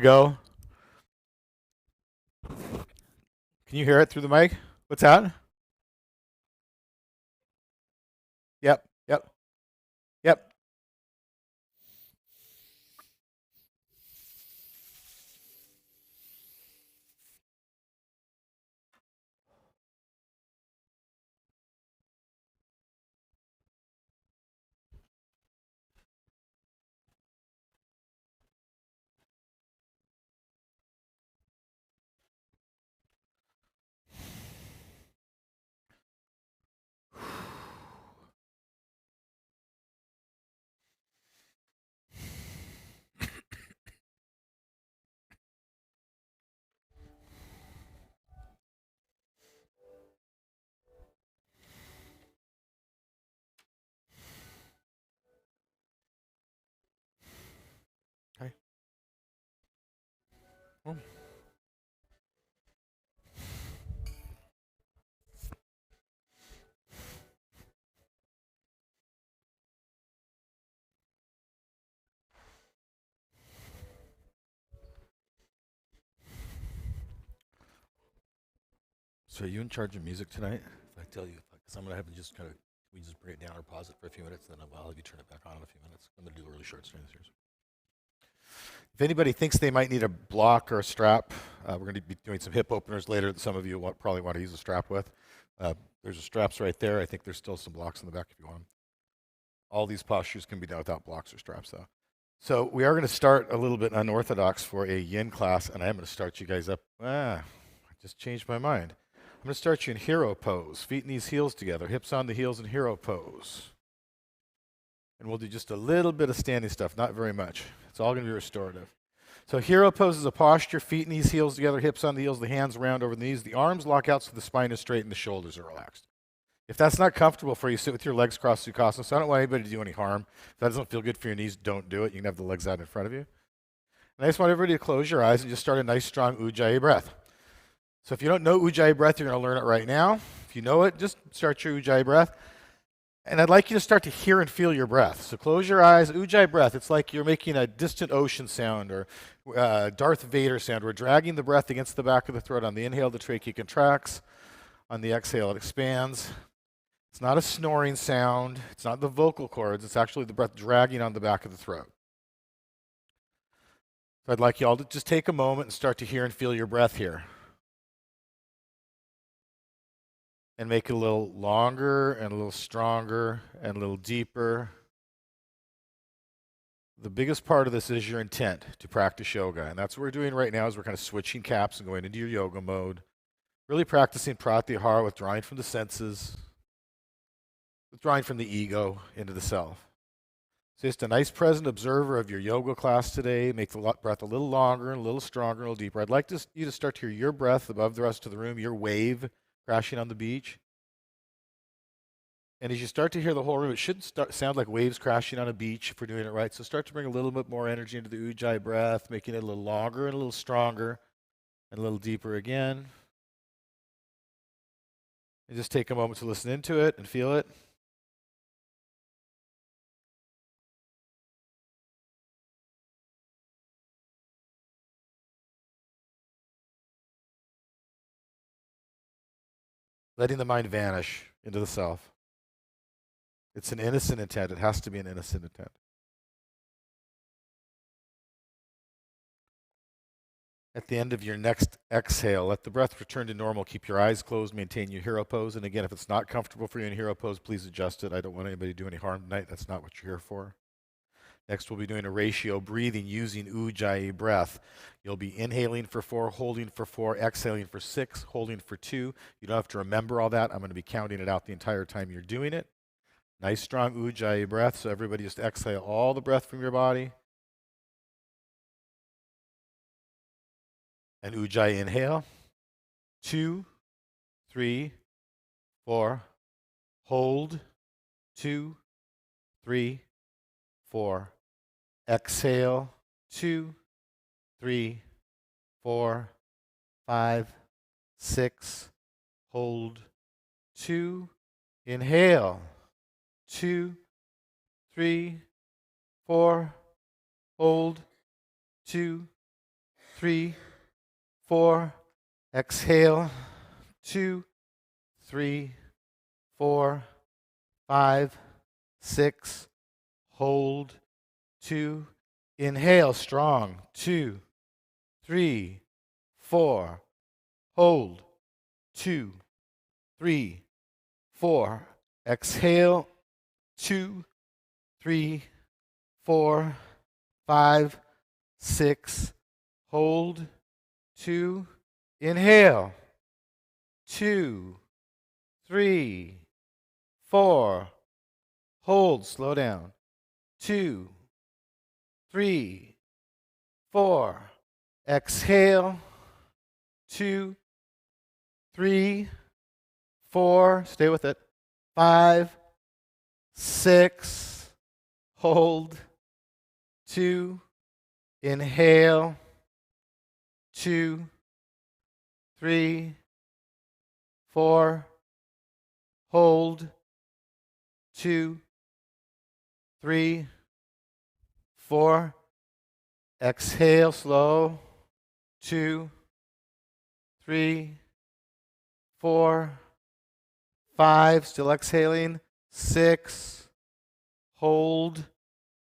Go. Can you hear it through the mic? What's that? Yep. Yep. Yep. Okay. Oh. So are you in charge of music tonight? If I tell you, because I'm gonna have to just kind of, we just bring it down or pause it for a few minutes, then I'll have you turn it back on in a few minutes. I'm gonna do a really short string series. If anybody thinks they might need a block or a strap, we're going to be doing some hip openers later that some of you probably want to use a strap with. There's straps right there. I think there's still some blocks in the back if you want them. All these postures can be done without blocks or straps, though. So we are going to start a little bit unorthodox for a yin class, and I am going to start you guys up. I just changed my mind. I'm going to start you in hero pose. Feet, knees, heels together. Hips on the heels in hero pose. And we'll do just a little bit of standing stuff, not very much. It's all going to be restorative. So hero pose is a posture, feet, knees, heels together, hips on the heels, the hands around over the knees, the arms lock out so the spine is straight and the shoulders are relaxed. If that's not comfortable for you, sit with your legs crossed, Sukhasana. So I don't want anybody to do any harm. If that doesn't feel good for your knees, don't do it. You can have the legs out in front of you. And I just want everybody to close your eyes and just start a nice, strong Ujjayi breath. So if you don't know Ujjayi breath, you're going to learn it right now. If you know it, just start your Ujjayi breath. And I'd like you to start to hear and feel your breath. So close your eyes. Ujjayi breath. It's like you're making a distant ocean sound or Darth Vader sound. We're dragging the breath against the back of the throat. On the inhale, the trachea contracts. On the exhale, it expands. It's not a snoring sound. It's not the vocal cords. It's actually the breath dragging on the back of the throat. So I'd like you all to just take a moment and start to hear and feel your breath here. And make it a little longer and a little stronger and a little deeper. The biggest part of this is your intent to practice yoga. And that's what we're doing right now is we're kind of switching caps and going into your yoga mode. Really practicing pratyahara, withdrawing from the senses, withdrawing from the ego into the self. So just a nice present observer of your yoga class today. Make the breath a little longer and a little stronger and a little deeper. I'd like you to start to hear your breath above the rest of the room, your wave crashing on the beach. And as you start to hear the whole room, it should sound like waves crashing on a beach if we're doing it right. So start to bring a little bit more energy into the Ujjayi breath, making it a little longer and a little stronger and a little deeper again. And just take a moment to listen into it and feel it. Letting the mind vanish into the self. It's an innocent intent. It has to be an innocent intent. At the end of your next exhale, let the breath return to normal. Keep your eyes closed. Maintain your hero pose. And again, if it's not comfortable for you in hero pose, please adjust it. I don't want anybody to do any harm tonight. That's not what you're here for. Next, we'll be doing a ratio breathing using Ujjayi breath. You'll be inhaling for 4, holding for 4, exhaling for 6, holding for 2. You don't have to remember all that. I'm going to be counting it out the entire time you're doing it. Nice, strong Ujjayi breath. So everybody just exhale all the breath from your body. And Ujjayi inhale. 2, 3, 4. Hold. 2, 3, 4. Exhale. 2, 3, 4, 5, 6. Hold. 2. Inhale. 2, 3, 4. Hold. 2, 3, 4. Exhale. 2, 3, 4, 5, 6. Hold. 2. Inhale strong. 2, 3, 4. Hold. 2, 3, 4. Exhale. 2, 3, 4, 5, 6. Hold. 2. Inhale. 2, 3, 4. Hold. Slow down. 2, 3, 4. Exhale. 2, 3, 4. Stay with it. 5, 6. Hold. 2. Inhale. 2, 3, 4. Hold. 2, 3, 4. Exhale slow. 2, 3, 4, 5. Still exhaling. 6. Hold.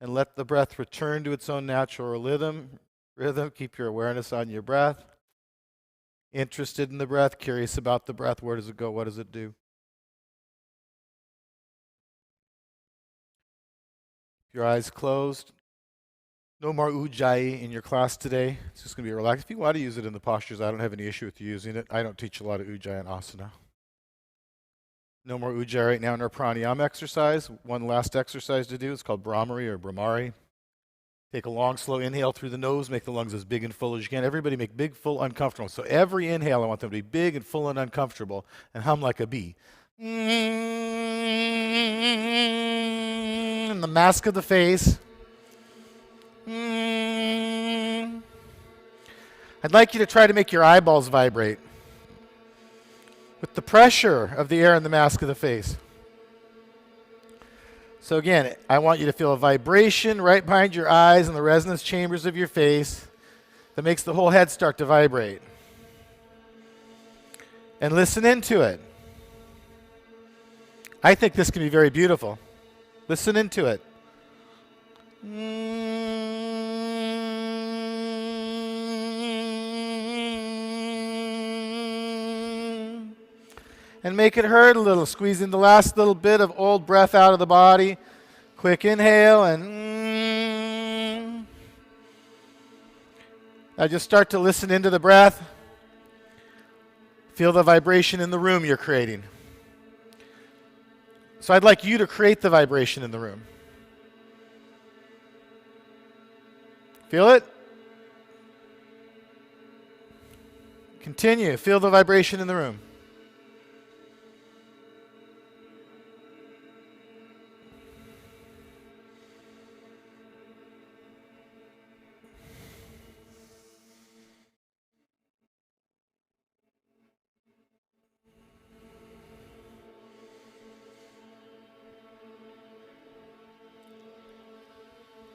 And let the breath return to its own natural rhythm. Keep your awareness on your breath. Interested in the breath, curious about the breath. Where does it go? What does it do? Your eyes closed. No more ujjayi in your class today. It's just going to be relaxed. If you want to use it in the postures, I don't have any issue with you using it. I don't teach a lot of ujjayi and asana. No more ujjayi right now in our pranayama exercise. One last exercise to do. It's called Brahmari or Brahmari. Take a long, slow inhale through the nose. Make the lungs as big and full as you can. Everybody make big, full, uncomfortable. So every inhale, I want them to be big and full and uncomfortable and hum like a bee. And the mask of the face. I'd like you to try to make your eyeballs vibrate with the pressure of the air in the mask of the face. So again, I want you to feel a vibration right behind your eyes and the resonance chambers of your face that makes the whole head start to vibrate. And listen into it. I think this can be very beautiful. Listen into it. And make it hurt a little, squeezing the last little bit of old breath out of the body. Quick inhale and now just start to listen into the breath. Feel the vibration in the room you're creating. So I'd like you to create the vibration in the room. Feel it? Continue. Feel the vibration in the room.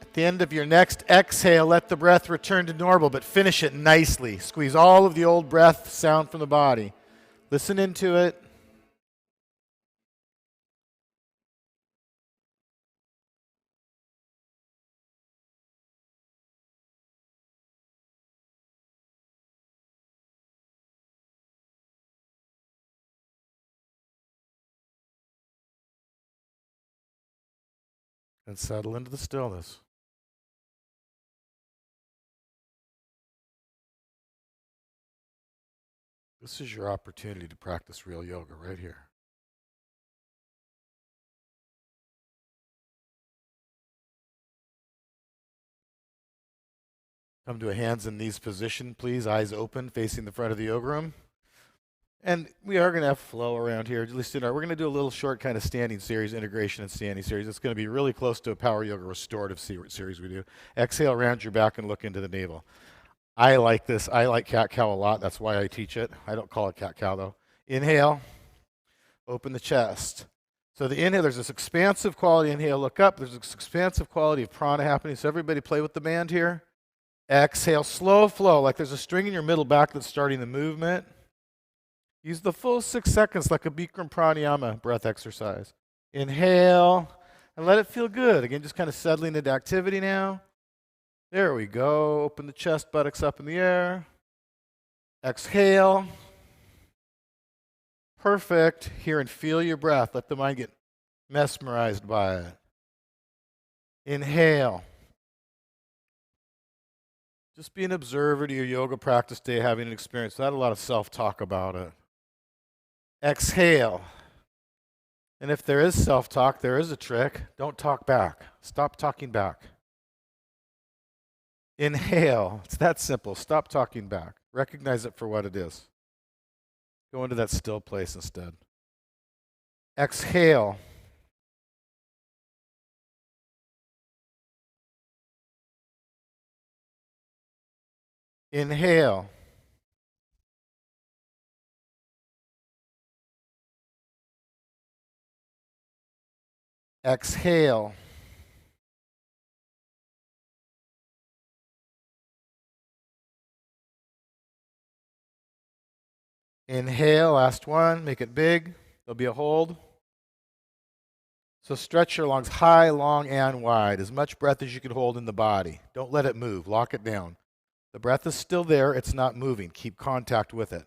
At the end of your next exhale, let the breath return to normal, but finish it nicely. Squeeze all of the old breath sound from the body. Listen into it. And settle into the stillness. This is your opportunity to practice real yoga right here. Come to a hands and knees position, please. Eyes open, facing the front of the yoga room. And we are going to have flow around here. At least we're going to do a little short kind of standing series, integration and standing series. It's going to be really close to a power yoga restorative series we do. Exhale around your back and look into the navel. I like this. I like cat-cow a lot. That's why I teach it. I don't call it cat-cow though. Inhale, open the chest. So the inhale, there's this expansive quality. Inhale, look up. There's this expansive quality of prana happening. So everybody play with the band here. Exhale, slow flow, like there's a string in your middle back that's starting the movement. Use the full 6 seconds like a Bikram pranayama breath exercise. Inhale, and let it feel good. Again, just kind of settling into activity now. There we go. Open the chest, buttocks up in the air. Exhale. Perfect. Here, and feel your breath. Let the mind get mesmerized by it. Inhale. Just be an observer to your yoga practice day, having an experience. Not a lot of self-talk about it. Exhale. And if there is self-talk, there is a trick. Don't talk back. Stop talking back. Inhale. It's that simple. Stop talking back. Recognize it for what it is. Go into that still place instead. Exhale. Inhale. Exhale. Inhale, last one, make it big. There'll be a hold. So stretch your lungs high, long, and wide. As much breath as you can hold in the body. Don't let it move. Lock it down. The breath is still there. It's not moving. Keep contact with it.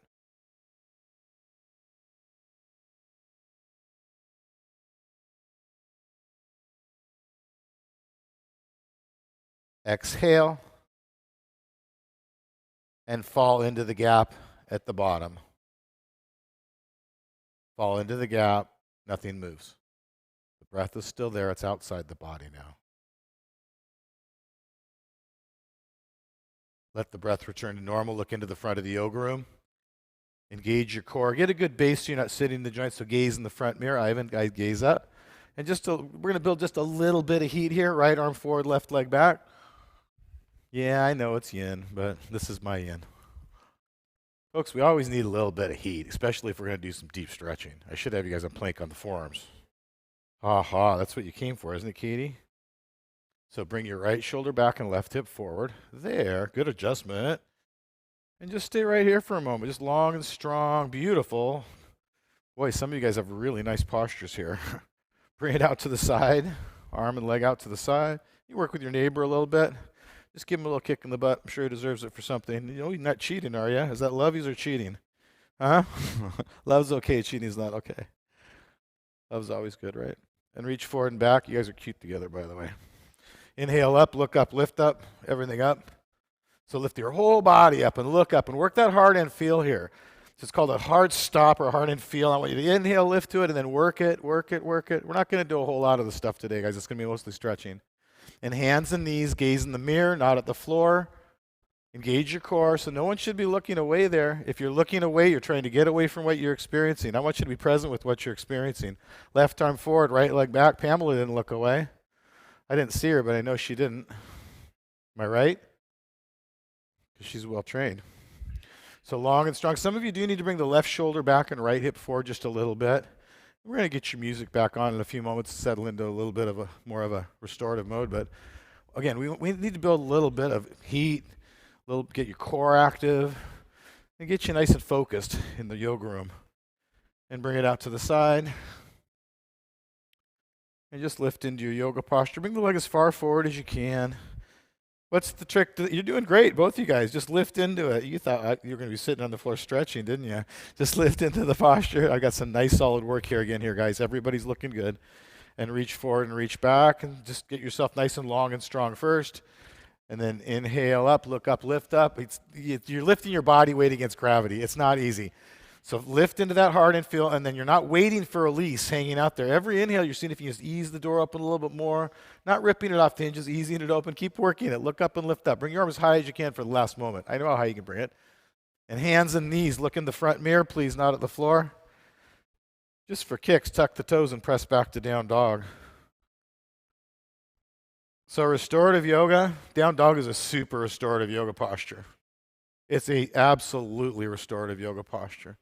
Exhale. And fall into the gap at the bottom. Fall into the gap. Nothing moves. The breath is still there. It's outside the body now. Let the breath return to normal. Look into the front of the yoga room. Engage your core. Get a good base so you're not sitting in the joint. So gaze in the front mirror. Ivan, guys, gaze up. And we're going to build just a little bit of heat here. Right arm forward, left leg back. Yeah, I know it's yin, but this is my yin. Folks, we always need a little bit of heat, especially if we're going to do some deep stretching. I should have you guys on plank on the forearms. Aha, that's what you came for, isn't it, Katie? So bring your right shoulder back and left hip forward. There, good adjustment. And just stay right here for a moment. Just long and strong, beautiful. Boy, some of you guys have really nice postures here. Bring it out to the side, arm and leg out to the side. You work with your neighbor a little bit. Just give him a little kick in the butt. I'm sure he deserves it for something. You know, you're not cheating, are you? Is that lovies or cheating? Huh? Love's okay. Cheating's not okay. Love's always good, right? And reach forward and back. You guys are cute together, by the way. Inhale up, look up, lift up, everything up. So lift your whole body up and look up and work that hard and feel here. So it's called a hard stop or hard and feel. I want you to inhale, lift to it, and then work it, work it, work it. We're not going to do a whole lot of the stuff today, guys. It's going to be mostly stretching. And hands and knees, gaze in the mirror, not at the floor. Engage your core. So no one should be looking away there. If you're looking away, you're trying to get away from what you're experiencing. I want you to be present with what you're experiencing. Left arm forward, right leg back. Pamela didn't look away. I didn't see her, but I know she didn't. Am I right? Because she's well trained. So long and strong. Some of you do need to bring the left shoulder back and right hip forward just a little bit. We're going to get your music back on in a few moments to settle into a little bit of more of a restorative mode. But again, we need to build a little bit of heat, get your core active, and get you nice and focused in the yoga room. And bring it out to the side. And just lift into your yoga posture. Bring the leg as far forward as you can. What's the trick? You're doing great, both of you guys. Just lift into it. You thought you were going to be sitting on the floor stretching, didn't you? Just lift into the posture. I got some nice solid work here again here, guys. Everybody's looking good. And reach forward and reach back. And just get yourself nice and long and strong first. And then inhale up, look up, lift up. You're lifting your body weight against gravity. It's not easy. So lift into that hard and feel, and then you're not waiting for release hanging out there. Every inhale, you're seeing if you just ease the door open a little bit more, not ripping it off the hinges, easing it open. Keep working it. Look up and lift up. Bring your arm as high as you can for the last moment. I know how high you can bring it. And hands and knees, look in the front mirror, please, not at the floor. Just for kicks, tuck the toes and press back to down dog. So restorative yoga, down dog is a super restorative yoga posture. It's a absolutely restorative yoga posture.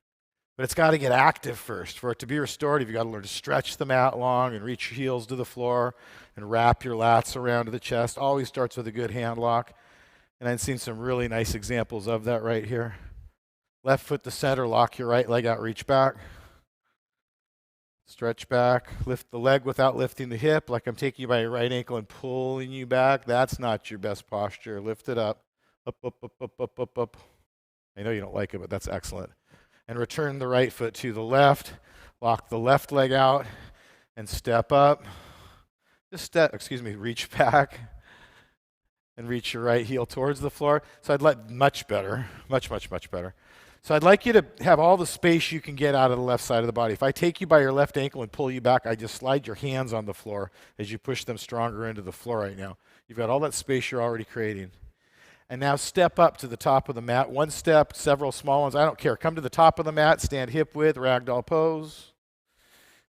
But it's got to get active first. For it to be restorative, you got to learn to stretch the mat long and reach your heels to the floor and wrap your lats around to the chest. Always starts with a good hand lock. And I've seen some really nice examples of that right here. Left foot to center, lock your right leg out, reach back. Stretch back, lift the leg without lifting the hip, like I'm taking you by your right ankle and pulling you back. That's not your best posture. Lift it up. Up, up, up, up, up, up, up. I know you don't like it, but that's excellent. And return the right foot to the left. Lock the left leg out and step up. Reach back and reach your right heel towards the floor. So I'd like, much better. Much better. So I'd like you to have all the space you can get out of the left side of the body. If I take you by your left ankle and pull you back, I just slide your hands on the floor as you push them stronger into the floor right now. You've got all that space you're already creating. And now step up to the top of the mat. One step, several small ones, I don't care. Come to the top of the mat, stand hip width, ragdoll pose.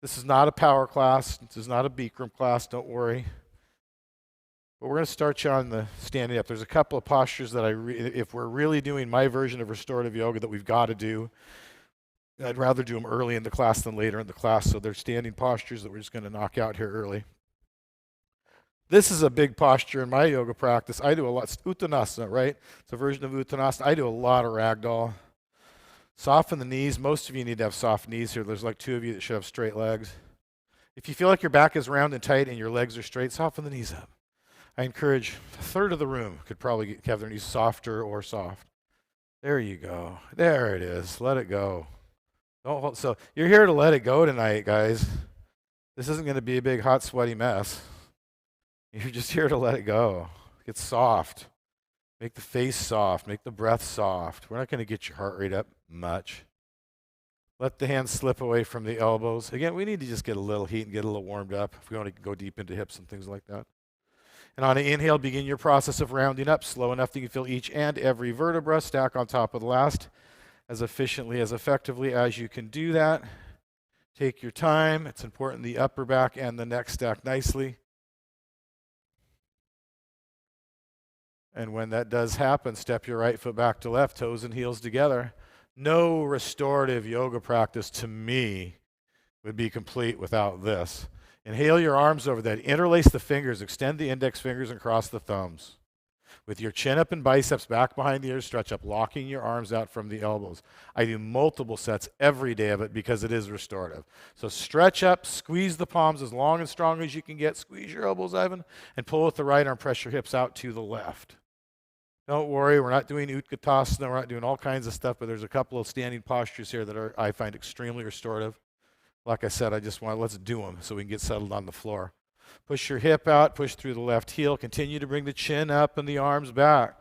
This is not a power class. This is not a Bikram class, don't worry. But we're going to start you on the standing up. There's a couple of postures that if we're really doing my version of restorative yoga that we've got to do, I'd rather do them early in the class than later in the class. So they're standing postures that we're just going to knock out here early. This is a big posture in my yoga practice. I do a lot, Uttanasana, right? It's a version of Uttanasana. I do a lot of ragdoll. Soften the knees. Most of you need to have soft knees here. There's like 2 of you that should have straight legs. If you feel like your back is round and tight and your legs are straight, soften the knees up. I encourage a third of the room could probably have their knees softer or soft. There you go. There it is. Let it go. Don't hold. So you're here to let it go tonight, guys. This isn't going to be a big, hot, sweaty mess. You're just here to let it go. Get soft. Make the face soft. Make the breath soft. We're not going to get your heart rate up much. Let the hands slip away from the elbows. Again, we need to just get a little heat and get a little warmed up if we want to go deep into hips and things like that. And on an inhale, begin your process of rounding up, slow enough that you can feel each and every vertebra stack on top of the last as efficiently, as effectively as you can do that. Take your time. It's important the upper back and the neck stack nicely. And when that does happen, step your right foot back to left, toes and heels together. No restorative yoga practice to me would be complete without this. Inhale your arms over that. Interlace the fingers. Extend the index fingers and cross the thumbs. With your chin up and biceps back behind the ears, stretch up, locking your arms out from the elbows. I do multiple sets every day of it because it is restorative. So stretch up, squeeze the palms as long and strong as you can get. Squeeze your elbows, Ivan, and pull with the right arm. Press your hips out to the left. Don't worry, we're not doing Utkatasana. We're not doing all kinds of stuff, but there's a couple of standing postures here that I find extremely restorative. Like I said, let's do them so we can get settled on the floor. Push your hip out, push through the left heel. Continue to bring the chin up and the arms back.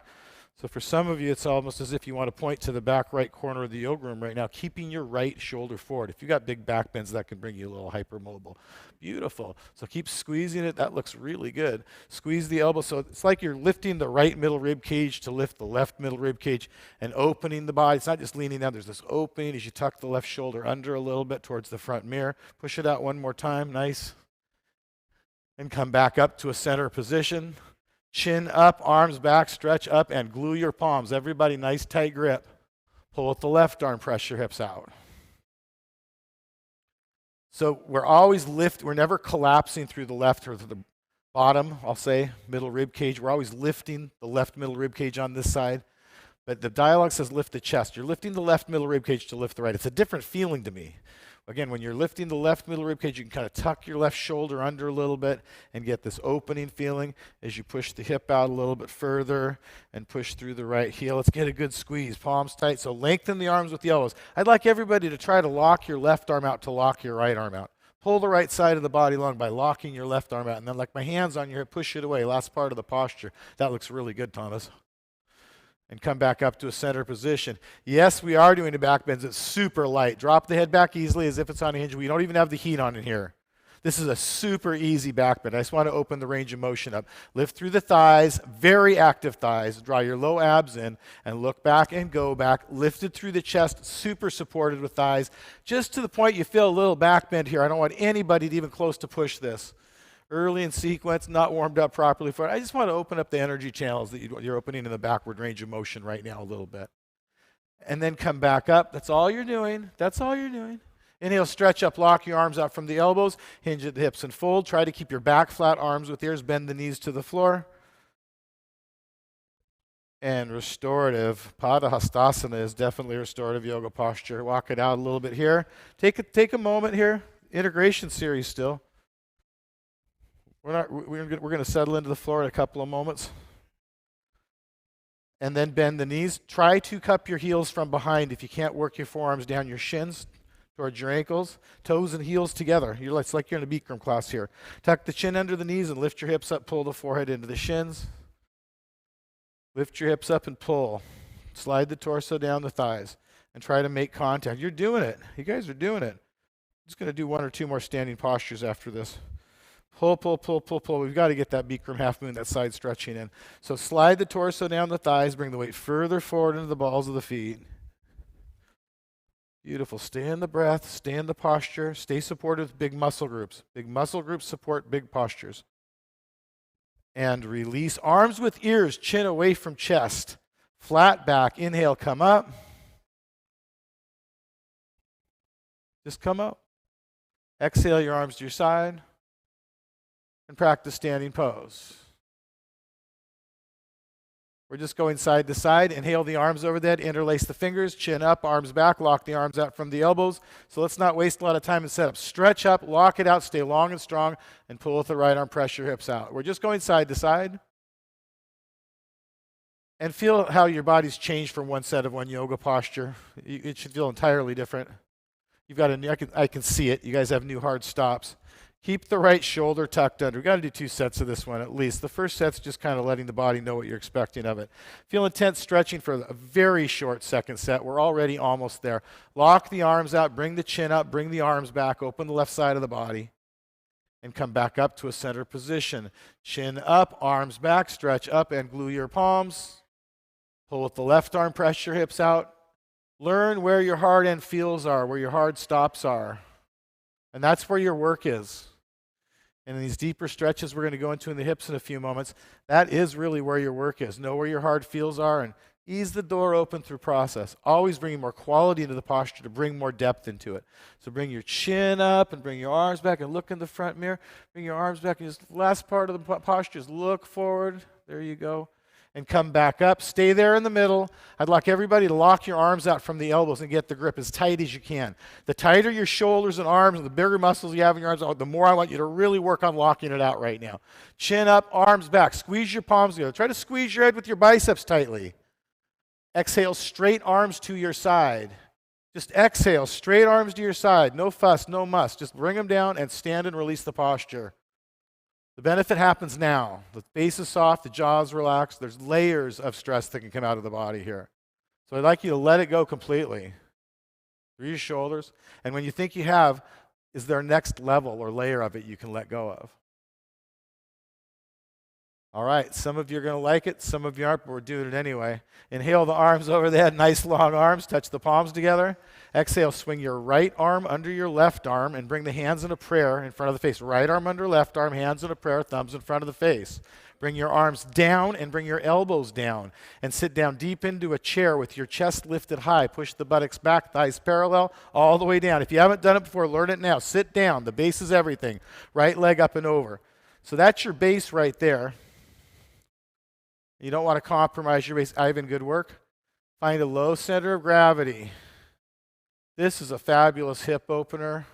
So for some of you, it's almost as if you want to point to the back right corner of the yoga room right now, keeping your right shoulder forward. If you've got big back bends, that can bring you a little hypermobile. Beautiful. So keep squeezing it. That looks really good. Squeeze the elbow. So it's like you're lifting the right middle rib cage to lift the left middle rib cage and opening the body. It's not just leaning down. There's this opening as you tuck the left shoulder under a little bit towards the front mirror. Push it out one more time. Nice. And come back up to a center position. Chin up, arms back, stretch up, and glue your palms. Everybody, nice tight grip. Pull with the left arm, press your hips out. So we're never collapsing through the left or the bottom, I'll say, middle rib cage. We're always lifting the left middle rib cage on this side. But the dialogue says lift the chest. You're lifting the left middle rib cage to lift the right. It's a different feeling to me. Again, when you're lifting the left middle rib cage, you can kind of tuck your left shoulder under a little bit and get this opening feeling as you push the hip out a little bit further and push through the right heel. Let's get a good squeeze. Palms tight. So lengthen the arms with the elbows. I'd like everybody to try to lock your left arm out to lock your right arm out. Pull the right side of the body long by locking your left arm out. And then like my hands on your hip, push it away. Last part of the posture. That looks really good, Thomas. And come back up to a center position. Yes, we are doing the back bends. It's super light. Drop the head back easily as if it's on a hinge. We don't even have the heat on in here. This is a super easy back bend. I just want to open the range of motion up. Lift through the thighs, very active thighs. Draw your low abs in and look back and go back. Lifted through the chest, super supported with thighs. Just to the point you feel a little back bend here. I don't want anybody to even close to push this. Early in sequence, not warmed up properly for it. I just want to open up the energy channels that you're opening in the backward range of motion right now a little bit. And then come back up. That's all you're doing. That's all you're doing. Inhale, stretch up, lock your arms out from the elbows, hinge at the hips and fold. Try to keep your back flat, arms with ears, bend the knees to the floor. and restorative. Padahastasana is definitely a restorative yoga posture. Walk it out a little bit here. Take a moment here. Integration series still. We're going to settle into the floor in a couple of moments. And then bend the knees. Try to cup your heels from behind. If you can't work your forearms down your shins towards your ankles, toes and heels together. It's like you're in a Bikram class here. Tuck the chin under the knees and lift your hips up. Pull the forehead into the shins. Lift your hips up and pull. Slide the torso down the thighs and try to make contact. You're doing it. You guys are doing it. I'm just going to do one or two more standing postures after this. Pull, pull, pull, pull, pull. We've got to get that Bikram half moon, that side stretching in. So slide the torso down the thighs. Bring the weight further forward into the balls of the feet. Beautiful. Stay in the breath. Stay in the posture. Stay supported with big muscle groups. Big muscle groups support big postures. And release. Arms with ears. Chin away from chest. Flat back. Inhale, come up. Just come up. Exhale your arms to your side. And practice standing pose. We're just going side to side. Inhale the arms over the head, interlace the fingers, chin up, arms back, lock the arms out from the elbows. So let's not waste a lot of time in setup. Stretch up, lock it out, stay long and strong, and pull with the right arm, press your hips out. We're just going side to side. And feel how your body's changed from one set of one yoga posture. It should feel entirely different. You've got I can see it. You guys have new hard stops. Keep the right shoulder tucked under. We've got to do 2 sets of this one at least. The first set's just kind of letting the body know what you're expecting of it. Feel intense stretching for a very short second set. We're already almost there. Lock the arms out, bring the chin up, bring the arms back, open the left side of the body, and come back up to a center position. Chin up, arms back, stretch up and glue your palms. Pull with the left arm, press your hips out. Learn where your hard end feels are, where your hard stops are. And that's where your work is. And in these deeper stretches we're going to go into in the hips in a few moments, that is really where your work is. Know where your hard feels are and ease the door open through process. Always bringing more quality into the posture to bring more depth into it. So bring your chin up and bring your arms back and look in the front mirror. Bring your arms back and just last part of the posture is look forward. There you go. And come back up. Stay there in the middle. I'd like everybody to lock your arms out from the elbows and get the grip as tight as you can. The tighter your shoulders and arms and the bigger muscles you have in your arms, the more I want you to really work on locking it out right now. Chin up, arms back. Squeeze your palms together. Try to squeeze your head with your biceps tightly. Exhale, straight arms to your side. Just exhale, straight arms to your side. No fuss, no muss. Just bring them down and stand and release the posture. The benefit happens now. The face is soft, the jaw is relaxed. There's layers of stress that can come out of the body here. So I'd like you to let it go completely. Through your shoulders. And when you think you have, is there a next level or layer of it you can let go of? All right, some of you are going to like it, some of you aren't, but we're doing it anyway. Inhale the arms over the head, nice long arms, touch the palms together. Exhale, swing your right arm under your left arm and bring the hands in a prayer in front of the face. Right arm under left arm, hands in a prayer, thumbs in front of the face. Bring your arms down and bring your elbows down and sit down deep into a chair with your chest lifted high. Push the buttocks back, thighs parallel, all the way down. If you haven't done it before, learn it now. Sit down. The base is everything. Right leg up and over. So that's your base right there. You don't want to compromise your base. Ivan, good work. Find a low center of gravity. This is a fabulous hip opener.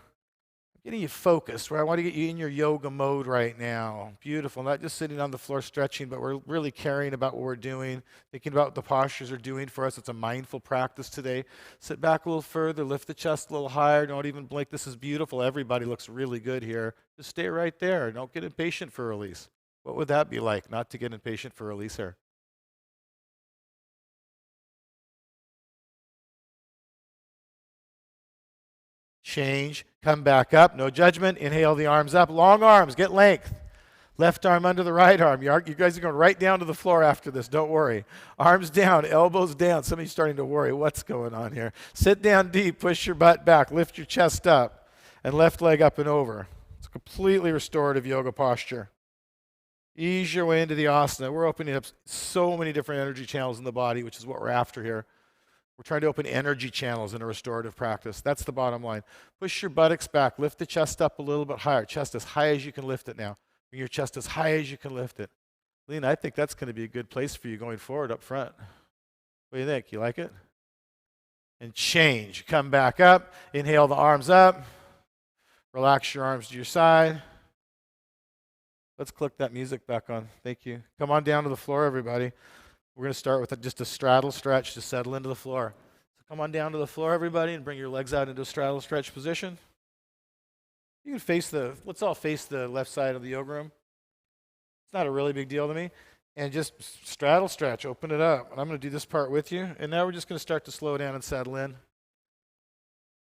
I'm getting you focused, where I want to get you in your yoga mode right now. Beautiful. Not just sitting on the floor stretching, but we're really caring about what we're doing, thinking about what the postures are doing for us. It's a mindful practice today. Sit back a little further, lift the chest a little higher. Don't even blink. This is beautiful. Everybody looks really good here. Just stay right there. Don't get impatient for release. What would that be like, not to get impatient for release here? Change, come back up, no judgment. Inhale the arms up, long arms, get length. Left arm under the right arm. You guys are going right down to the floor after this, don't worry. Arms down, elbows down. Some of you are starting to worry, what's going on here? Sit down deep, push your butt back, lift your chest up, and left leg up and over. It's a completely restorative yoga posture. Ease your way into the asana. We're opening up so many different energy channels in the body, which is what we're after here. We're trying to open energy channels in a restorative practice. That's the bottom line. Push your buttocks back. Lift the chest up a little bit higher. Chest as high as you can lift it now. Bring your chest as high as you can lift it. Lena, I think that's going to be a good place for you going forward up front. What do you think? You like it? And change. Come back up. Inhale the arms up. Relax your arms to your side. Let's click that music back on. Thank you. Come on down to the floor, everybody. We're going to start with just a straddle stretch to settle into the floor. So come on down to the floor, everybody, and bring your legs out into a straddle stretch position. You can let's all face the left side of the yoga room. It's not a really big deal to me. And just straddle stretch, open it up. And I'm going to do this part with you. And now we're just going to start to slow down and settle in.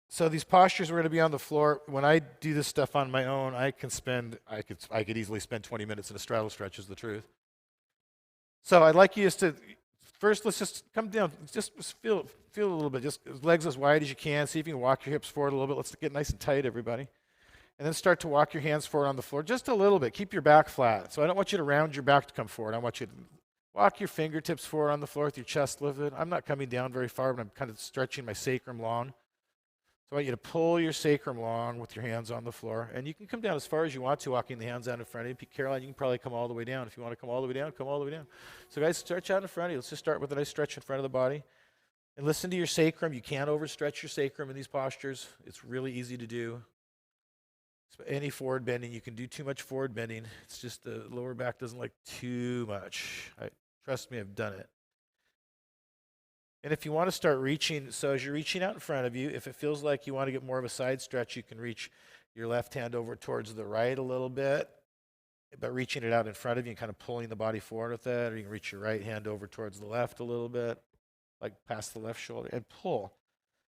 So these postures, we're going to be on the floor. When I do this stuff on my own, I could easily spend 20 minutes in a straddle stretch, is the truth. So I'd like you just to, first let's just come down, just feel a little bit, just legs as wide as you can. See if you can walk your hips forward a little bit. Let's get nice and tight, everybody. And then start to walk your hands forward on the floor, just a little bit. Keep your back flat. So I don't want you to round your back to come forward. I want you to walk your fingertips forward on the floor with your chest lifted. I'm not coming down very far, but I'm kind of stretching my sacrum long. So I want you to pull your sacrum long with your hands on the floor. And you can come down as far as you want to, walking the hands out in front of you. Caroline, you can probably come all the way down. If you want to come all the way down, come all the way down. So guys, stretch out in front of you. Let's just start with a nice stretch in front of the body. And listen to your sacrum. You can't overstretch your sacrum in these postures. It's really easy to do. Any forward bending, you can do too much forward bending. It's just the lower back doesn't like too much. Trust me, I've done it. And if you want to start reaching, so as you're reaching out in front of you, if it feels like you want to get more of a side stretch, you can reach your left hand over towards the right a little bit, but reaching it out in front of you and kind of pulling the body forward with it. Or you can reach your right hand over towards the left a little bit, like past the left shoulder, and pull.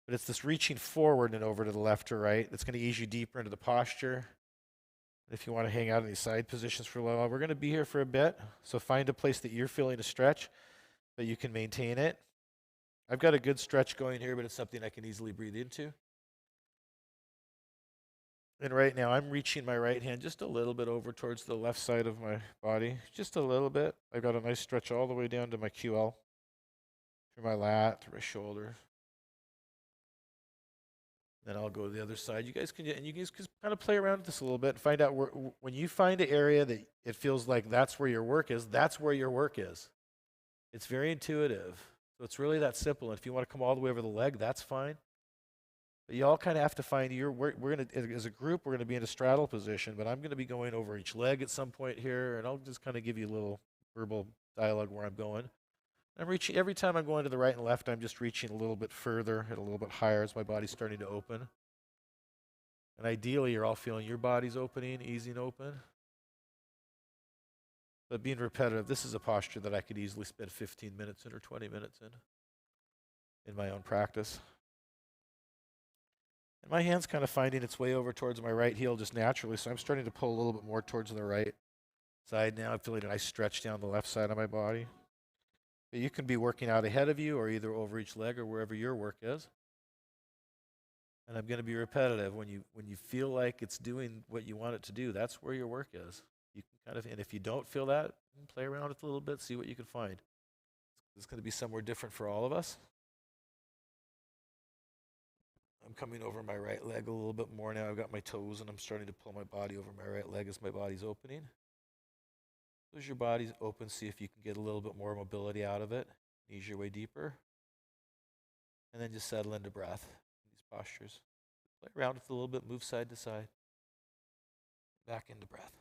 But it's this reaching forward and over to the left or right that's going to ease you deeper into the posture. If you want to hang out in these side positions for a while, we're going to be here for a bit. So find a place that you're feeling a stretch, but you can maintain it. I've got a good stretch going here, but it's something I can easily breathe into. And right now, I'm reaching my right hand just a little bit over towards the left side of my body. Just a little bit. I've got a nice stretch all the way down to my QL, through my lat, through my shoulder. Then I'll go to the other side. You guys can kind of play around with this a little bit and find out when you find an area that it feels like that's where your work is, that's where your work is. It's very intuitive. So it's really that simple. And if you want to come all the way over the leg, that's fine. But you all kind of have to find your work. We're going to, as a group, we're going to be in a straddle position, but I'm going to be going over each leg at some point here, and I'll just kind of give you a little verbal dialogue where I'm going. I'm reaching, every time I'm going to the right and left, I'm just reaching a little bit further and a little bit higher as my body's starting to open. And ideally, you're all feeling your body's opening, easing open. But being repetitive, this is a posture that I could easily spend 15 minutes in or 20 minutes in my own practice. And my hand's kind of finding its way over towards my right heel just naturally, so I'm starting to pull a little bit more towards the right side now. I'm feeling a nice stretch down the left side of my body. But you can be working out ahead of you or either over each leg or wherever your work is. And I'm going to be repetitive. When you feel like it's doing what you want it to do, that's where your work is. You can and if you don't feel that, play around with it a little bit, see what you can find. It's going to be somewhere different for all of us. I'm coming over my right leg a little bit more now. I've got my toes and I'm starting to pull my body over my right leg as my body's opening. As your body's open, see if you can get a little bit more mobility out of it. Ease your way deeper. And then just settle into breath. These postures. Play around with it a little bit, move side to side. Back into breath.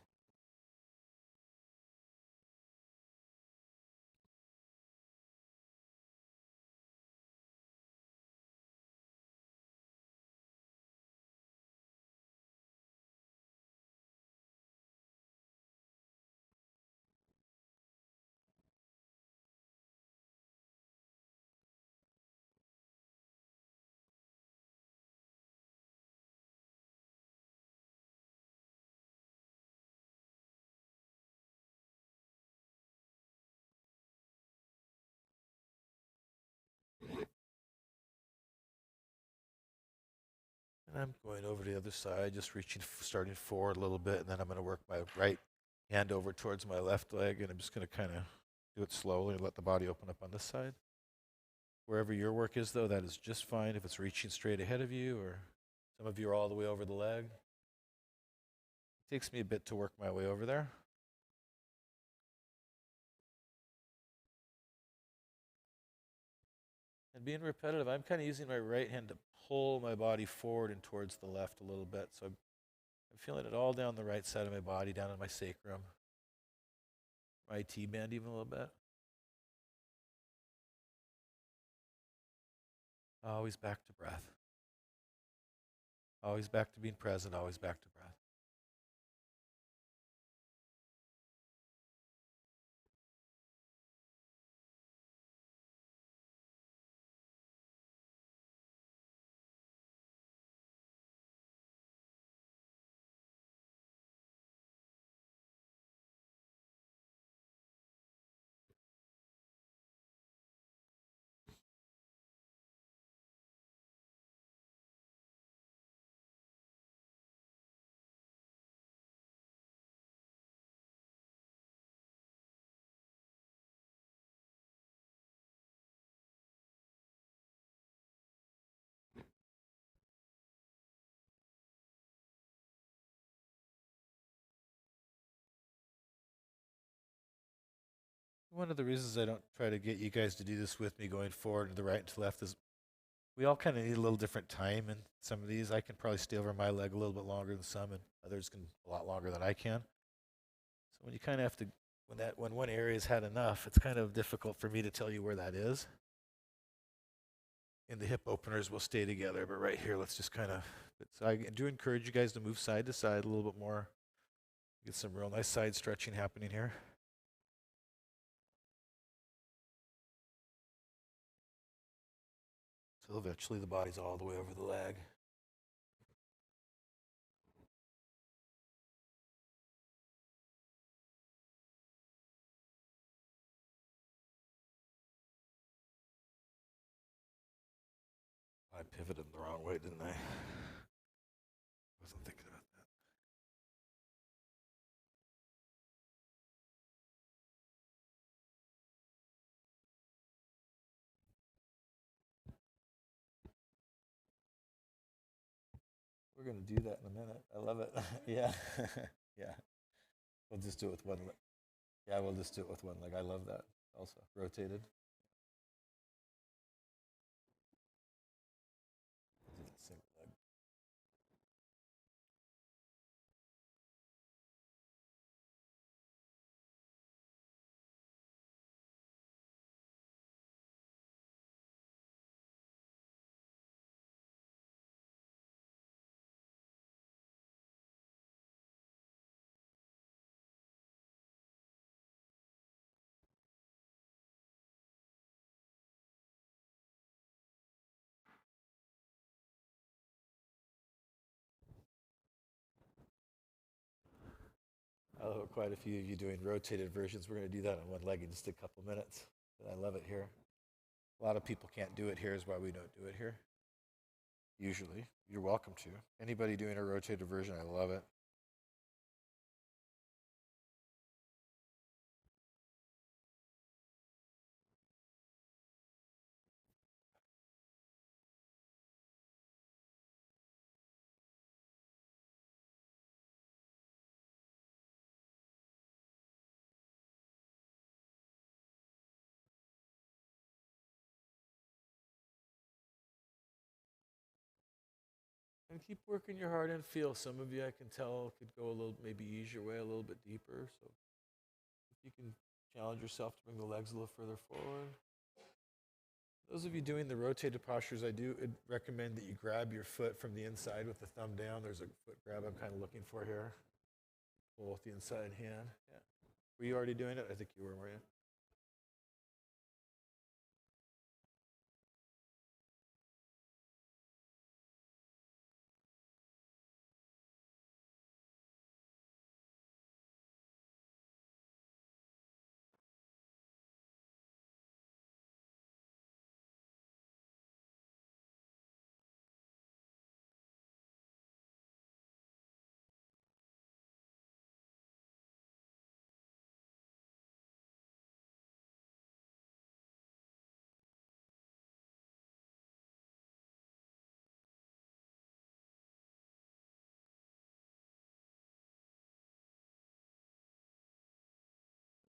And I'm going over to the other side, just starting forward a little bit, and then I'm going to work my right hand over towards my left leg, and I'm just going to kind of do it slowly and let the body open up on this side. Wherever your work is, though, that is just fine. If it's reaching straight ahead of you, or some of you are all the way over the leg. It takes me a bit to work my way over there. And being repetitive, I'm kind of using my right hand to pull my body forward and towards the left a little bit. So I'm feeling it all down the right side of my body, down in my sacrum, my T-band even a little bit. Always back to breath. Always back to being present, always back to breath. One of the reasons I don't try to get you guys to do this with me going forward to the right and to the left is we all kind of need a little different time in some of these. I can probably stay over my leg a little bit longer than some, and others can a lot longer than I can. So when you kind of have to, when one area's had enough, it's kind of difficult for me to tell you where that is. And the hip openers will stay together, but right here, let's just kind of. So I do encourage you guys to move side to side a little bit more. Get some real nice side stretching happening here. So eventually the body's all the way over the leg. I pivoted the wrong way, didn't I? Wasn't thinking about that. We're gonna do that in a minute. I love it. Yeah, yeah. We'll just do it with one leg. Yeah, we'll just do it with one leg. I love that. Also rotated. Do the single leg. I love quite a few of you doing rotated versions. We're going to do that on one leg in just a couple minutes. But I love it here. A lot of people can't do it here, is why we don't do it here. Usually, you're welcome to. Anybody doing a rotated version, I love it. And keep working your heart and feel. Some of you I can tell could go a little, maybe ease your way a little bit deeper. So if you can challenge yourself to bring the legs a little further forward. Those of you doing the rotated postures, I do recommend that you grab your foot from the inside with the thumb down. There's a foot grab I'm kind of looking for here. Pull with the inside hand. Yeah. Were you already doing it? I think you were, weren't you?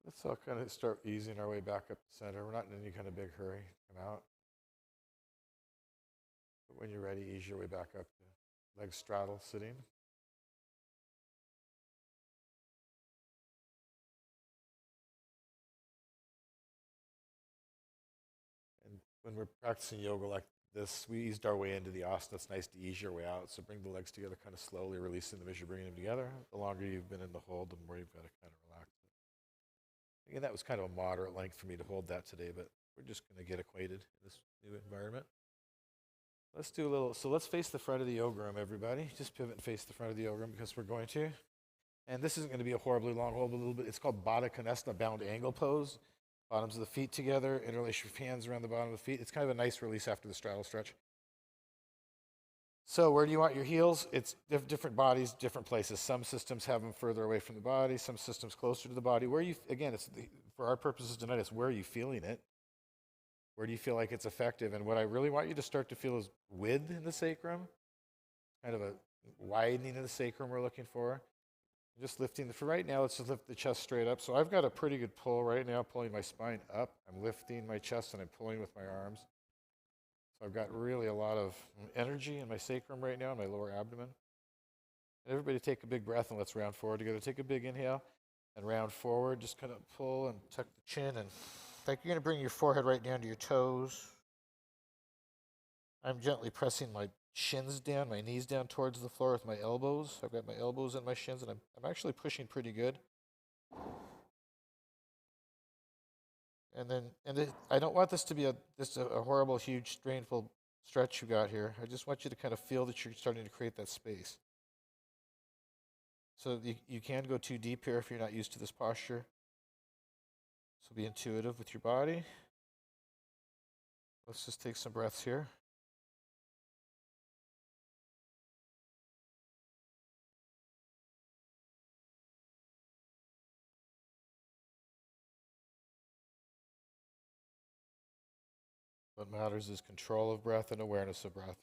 Let's all kind of start easing our way back up the center. We're not in any kind of big hurry to come out. When you're ready, ease your way back up to leg straddle sitting. And when we're practicing yoga like this, we eased our way into the asana. It's nice to ease your way out. So bring the legs together kind of slowly, releasing them as you're bringing them together. The longer you've been in the hold, the more you've got to kind of relax it. Again, that was kind of a moderate length for me to hold that today, but we're just going to get acquainted in this new environment. Let's do a little, so let's face the front of the yoga room, everybody. Just pivot and face the front of the yoga room because we're going to. And this isn't going to be a horribly long hold, but a little bit. It's called Baddha Konasana, bound angle pose. Bottoms of the feet together, interlace your hands around the bottom of the feet. It's kind of a nice release after the straddle stretch. So where do you want your heels? It's different bodies, different places. Some systems have them further away from the body, some systems closer to the body. Where you, again, for our purposes tonight, it's where are you feeling it? Where do you feel like it's effective? And what I really want you to start to feel is width in the sacrum, kind of a widening of the sacrum we're looking for. Just lifting, for right now, let's just lift the chest straight up. So I've got a pretty good pull right now, pulling my spine up. I'm lifting my chest and I'm pulling with my arms. So I've got really a lot of energy in my sacrum right now, in my lower abdomen. And everybody take a big breath and let's round forward together. Take a big inhale and round forward. Just kind of pull and tuck the chin. And like you're going to bring your forehead right down to your toes. I'm gently pressing my shins down, my knees down towards the floor with my elbows. I've got my elbows and my shins, and I'm actually pushing pretty good. And then, I don't want this to be just a horrible, huge, strainful stretch you got here. I just want you to kind of feel that you're starting to create that space. So you can go too deep here if you're not used to this posture. So be intuitive with your body. Let's just take some breaths here. What matters is control of breath and awareness of breath,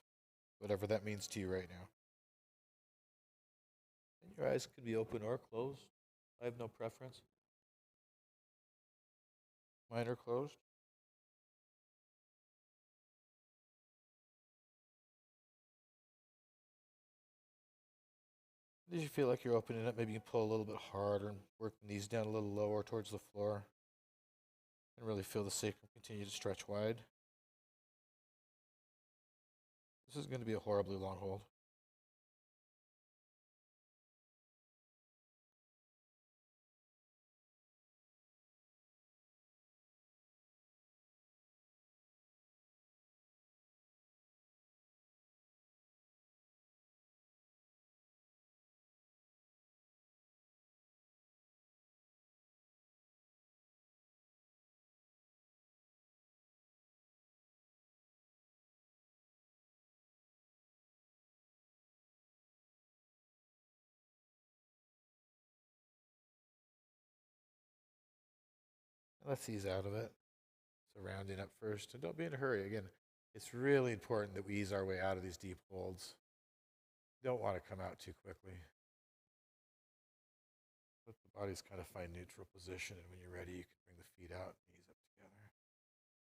whatever that means to you right now. And your eyes can be open or closed. I have no preference. Mine are closed. Did you feel like you're opening up? Maybe you can pull a little bit harder and work the knees down a little lower towards the floor. And really feel the sacrum continue to stretch wide. This is going to be a horribly long hold. Let's ease out of it. So rounding up first. And don't be in a hurry. Again, it's really important that we ease our way out of these deep holds. Don't want to come out too quickly. Let the body's kind of find neutral position. And when you're ready, you can bring the feet out, knees up together.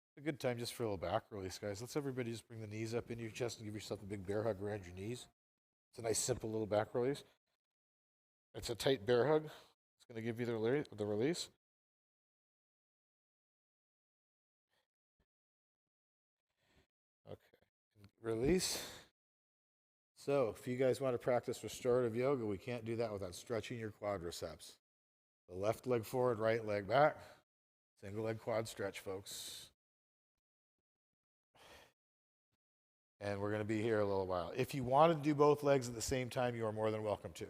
It's a good time just for a little back release, guys. Let's everybody just bring the knees up into your chest and give yourself a big bear hug around your knees. It's a nice, simple little back release. It's a tight bear hug. It's going to give you the release. Okay. Release. So if you guys want to practice restorative yoga, we can't do that without stretching your quadriceps. The left leg forward, right leg back. Single leg quad stretch, folks. And we're going to be here a little while. If you want to do both legs at the same time, you are more than welcome to.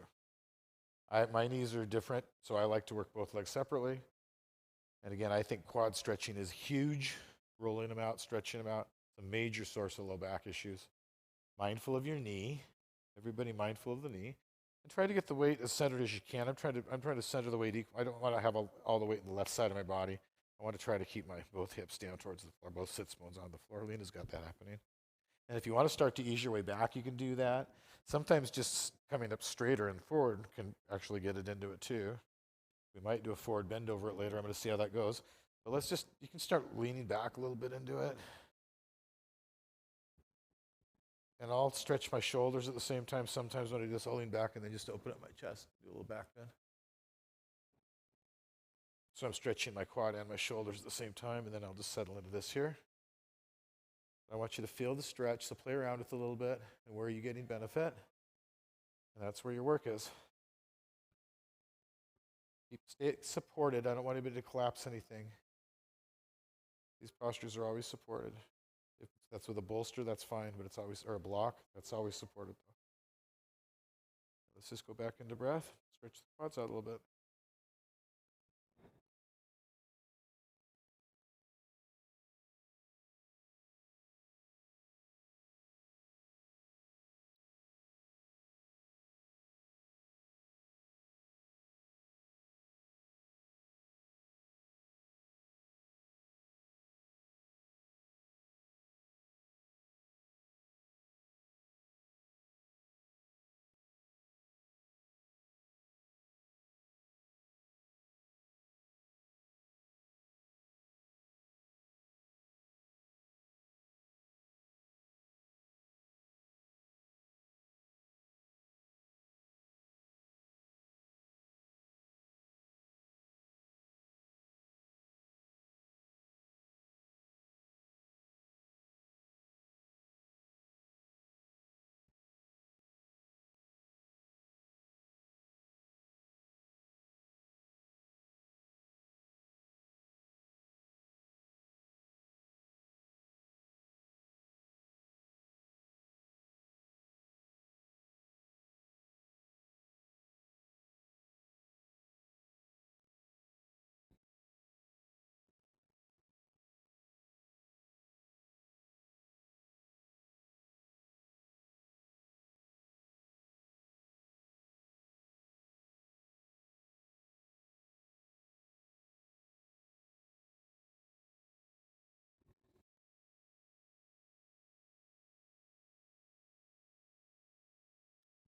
My knees are different, so I like to work both legs separately. And again, I think quad stretching is huge. Rolling them out, stretching them out. It's a major source of low back issues. Mindful of your knee. Everybody mindful of the knee. And try to get the weight as centered as you can. I'm trying to center the weight equal. I don't want to have all the weight in the left side of my body. I want to try to keep my both hips down towards the floor, both sits bones on the floor. Lena's got that happening. And if you want to start to ease your way back, you can do that. Sometimes just coming up straighter and forward can actually get it into it too. We might do a forward bend over it later. I'm going to see how that goes. But you can start leaning back a little bit into it. And I'll stretch my shoulders at the same time. Sometimes when I do this, I'll lean back and then just open up my chest, do a little back bend. So I'm stretching my quad and my shoulders at the same time, and then I'll just settle into this here. I want you to feel the stretch, so play around with it a little bit, and where are you getting benefit? And that's where your work is. Stay supported. I don't want anybody to collapse anything. These postures are always supported. If that's with a bolster, that's fine, but it's always, or a block, that's always supported. Let's just go back into breath. Stretch the quads out a little bit.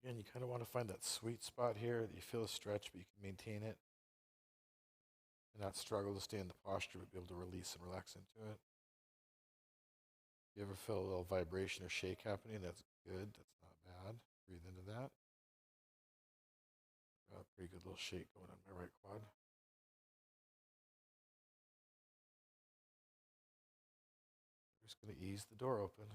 Again, you kind of want to find that sweet spot here that you feel a stretch, but you can maintain it and not struggle to stay in the posture, but be able to release and relax into it. If you ever feel a little vibration or shake happening, that's good. That's not bad. Breathe into that. Got a pretty good little shake going on my right quad. We're just going to ease the door open.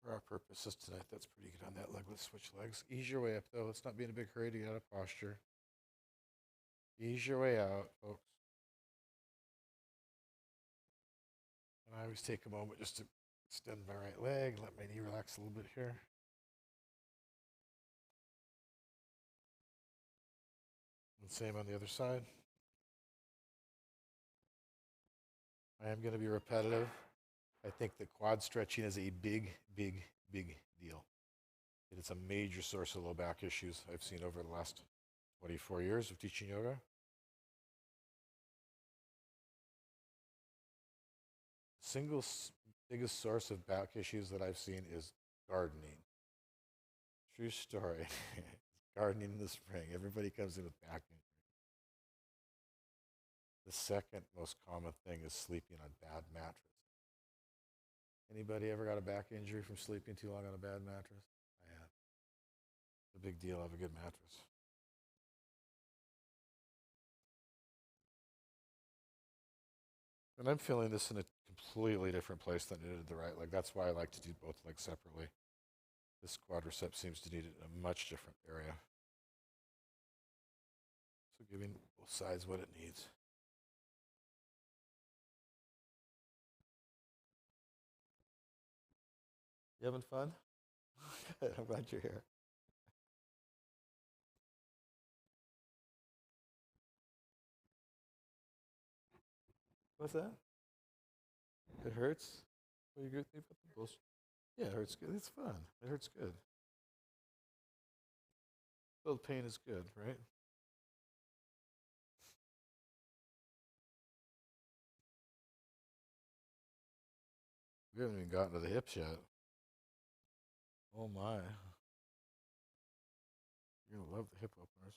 For our purposes tonight, that's pretty good on that leg. Let's switch legs. Ease your way up, though. Let's not be in a big hurry to get out of posture. Ease your way out, folks. And I always take a moment just to extend my right leg, let my knee relax a little bit here. And same on the other side. I am going to be repetitive. I think that quad stretching is a big, big, big deal. It's a major source of low back issues I've seen over the last 24 years of teaching yoga. Single biggest source of back issues that I've seen is gardening. True story. Gardening in the spring. Everybody comes in with back injury. The second most common thing is sleeping on bad mattress. Anybody ever got a back injury from sleeping too long on a bad mattress? I have. It's a big deal. Have a good mattress. And I'm feeling this in a completely different place than it did the right leg. That's why I like to do both legs separately. This quadricep seems to need it in a much different area. So giving both sides what it needs. You having fun? Good. I'm glad you're here. What's that? It hurts? What you good about the bullshit? Yeah, it hurts good. It's fun. It hurts good. Well, the pain is good, right? We haven't even gotten to the hips yet. Oh my. You're gonna love the hip openers.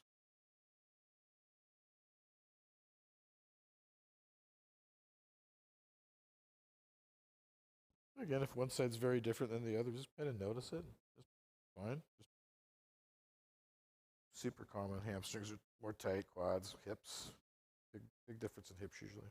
Again, if one side's very different than the other, just kind of notice it. Just fine. Just super common. Hamstrings are more tight, quads, hips. Big difference in hips usually.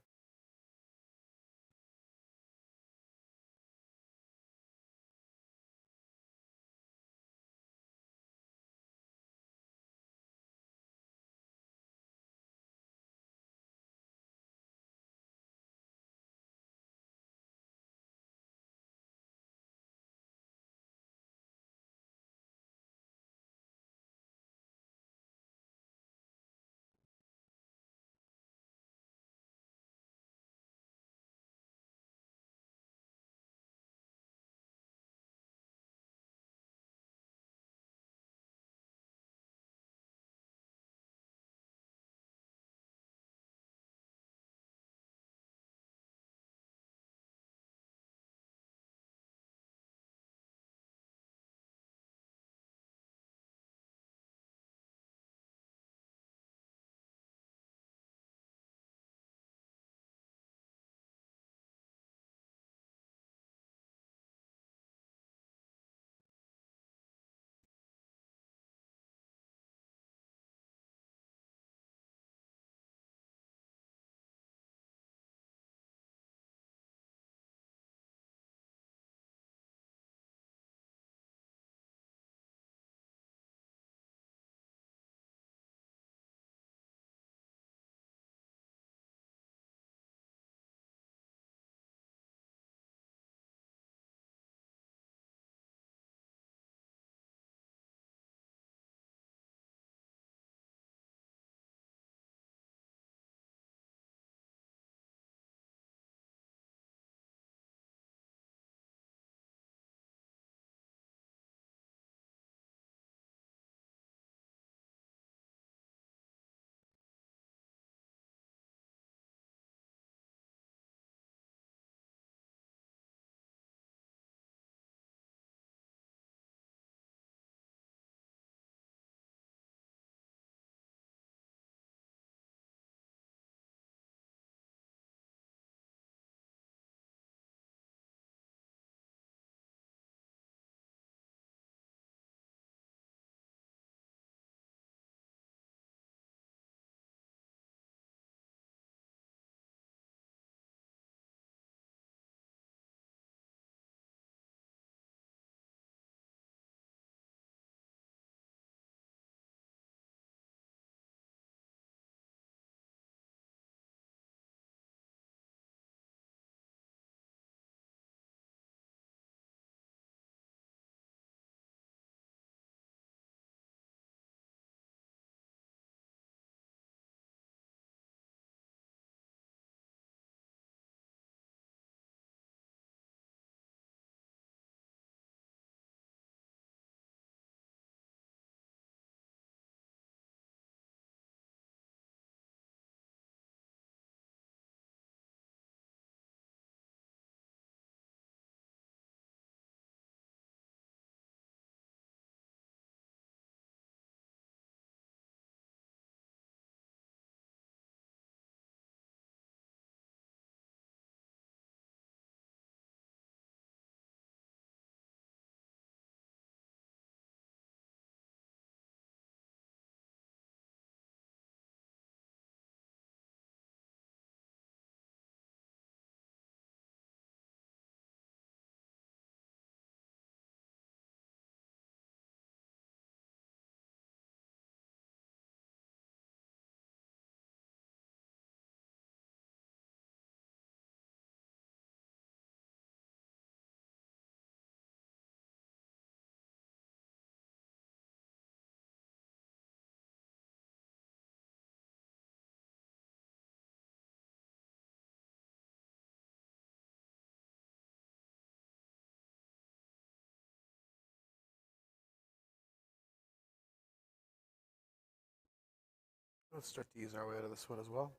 Let's start to ease our way out of this one as well.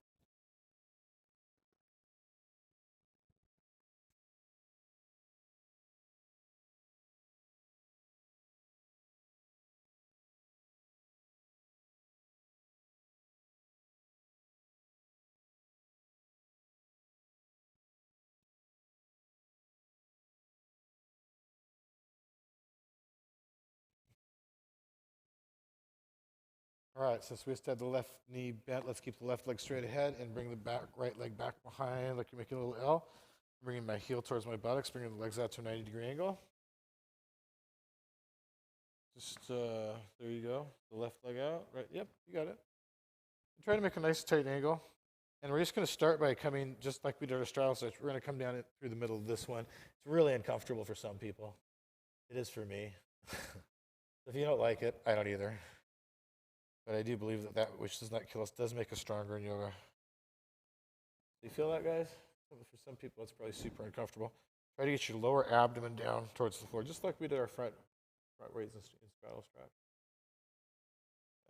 All right, since we just had the left knee bent, let's keep the left leg straight ahead and bring the right leg back behind, like you're making a little L. Bringing my heel towards my buttocks, bringing the legs out to a 90-degree angle. Just, there you go. The left leg out, right? Yep, you got it. Try to make a nice tight angle. And we're just going to start by coming, just like we did our straddle stretch, we're going to come down it through the middle of this one. It's really uncomfortable for some people. It is for me. If you don't like it, I don't either. But I do believe that which does not kill us does make us stronger in yoga. Do you feel that, guys? For some people, it's probably super uncomfortable. Try to get your lower abdomen down towards the floor, just like we did our front weights in straddle stretch.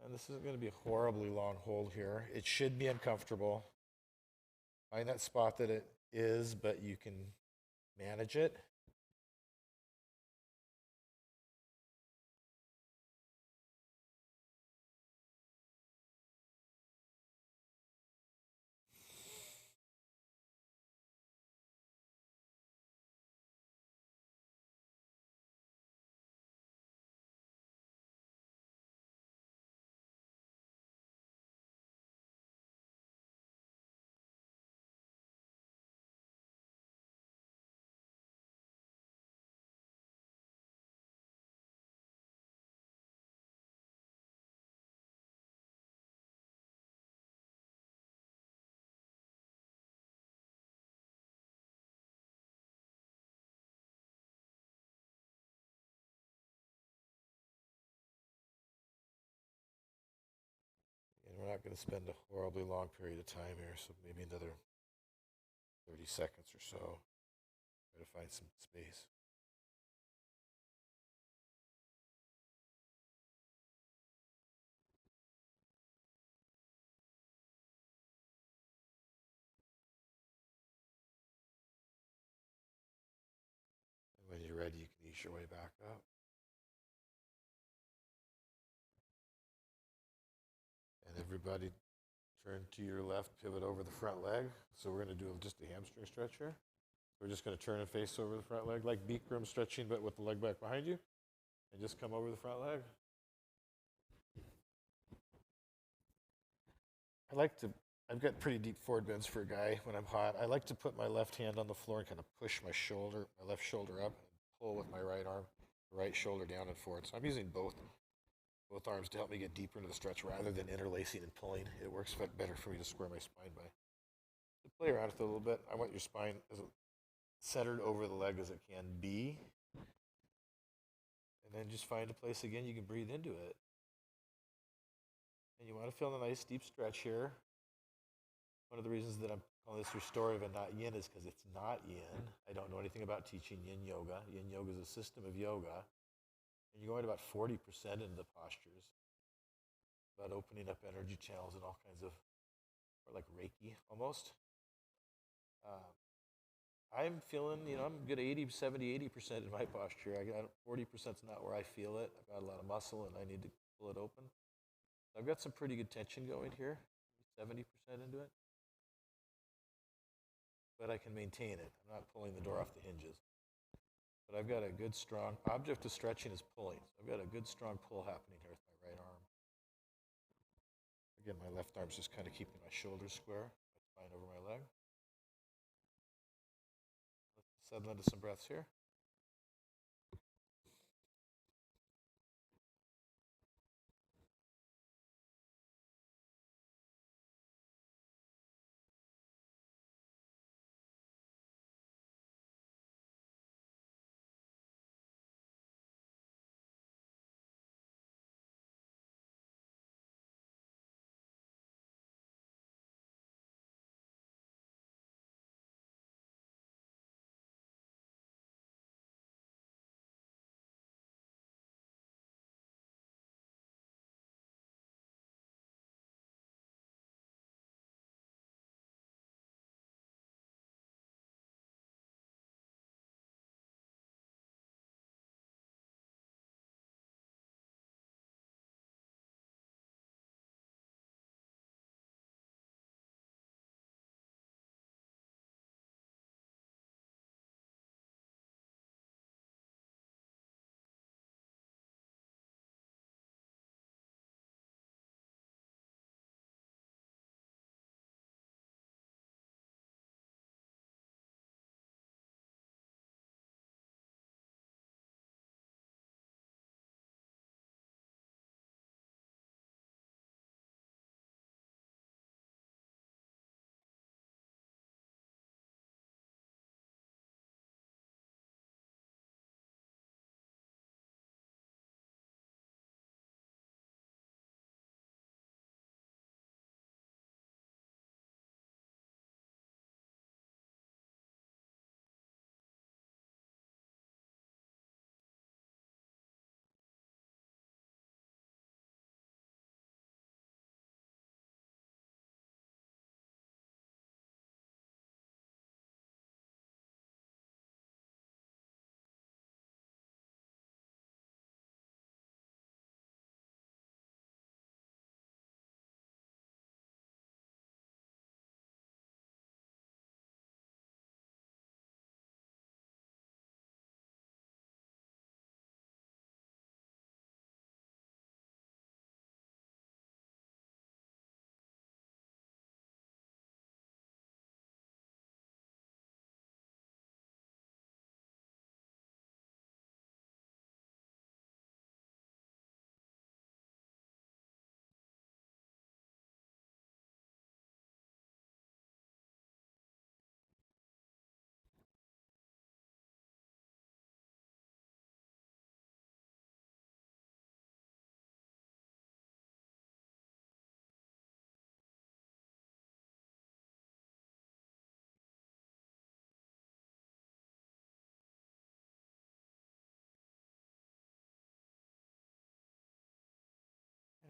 And this isn't going to be a horribly long hold here. It should be uncomfortable. Find that spot that it is, but you can manage it. And we're not going to spend a horribly long period of time here, so maybe another 30 seconds or so. Try to find some space. And when you're ready, you can ease your way back up. And everybody turn to your left, pivot over the front leg. So we're going to do just a hamstring stretch here. We're just going to turn and face over the front leg, like Bikram stretching, but with the leg back behind you. And just come over the front leg. I've got pretty deep forward bends for a guy when I'm hot. I like to put my left hand on the floor and kind of push my left shoulder up, and pull with my right arm, the right shoulder down and forward. So I'm using both arms to help me get deeper into the stretch rather than interlacing and pulling. It works better for me to square my spine by. So play around with it a little bit. I want your spine as centered over the leg as it can be. And then just find a place again you can breathe into it. And you want to feel a nice deep stretch here. One of the reasons that I'm calling this restorative and not yin is because it's not yin. I don't know anything about teaching yin yoga. Yin yoga is a system of yoga. And you're going about 40% into the postures. About opening up energy channels and all kinds of, or like Reiki almost. I'm feeling, I'm good 80% in my posture. 40% is not where I feel it. I've got a lot of muscle and I need to pull it open. I've got some pretty good tension going here, 70% into it. But I can maintain it. I'm not pulling the door off the hinges. But I've got a good strong, object of stretching is pulling. So I've got a good strong pull happening here with my right arm. Again, my left arm's just kind of keeping my shoulders square, my spine over my leg. Let's settle into some breaths here.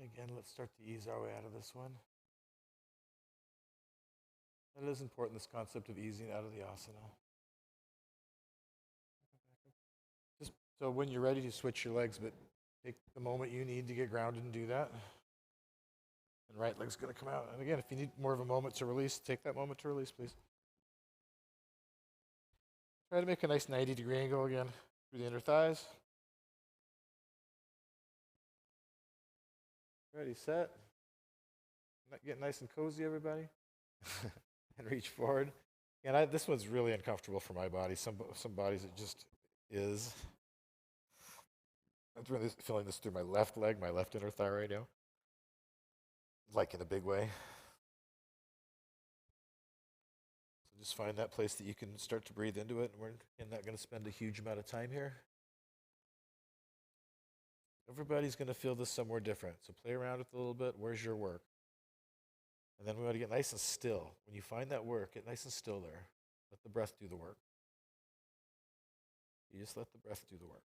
Again, let's start to ease our way out of this one. And it is important, this concept of easing out of the asana. Just so when you're ready to switch your legs, but take the moment you need to get grounded and do that. And right leg's going to come out. And again, if you need more of a moment to release, take that moment to release, please. Try to make a nice 90-degree angle again through the inner thighs. Ready, set. Get nice and cozy, everybody. And reach forward. And this one's really uncomfortable for my body. Some bodies it just is. I'm really feeling this through my left leg, my left inner thigh right now. Like in a big way. So just find that place that you can start to breathe into it. And we're not going to spend a huge amount of time here. Everybody's going to feel this somewhere different. So play around with it a little bit. Where's your work? And then we want to get nice and still. When you find that work, get nice and still there. Let the breath do the work. You just let the breath do the work.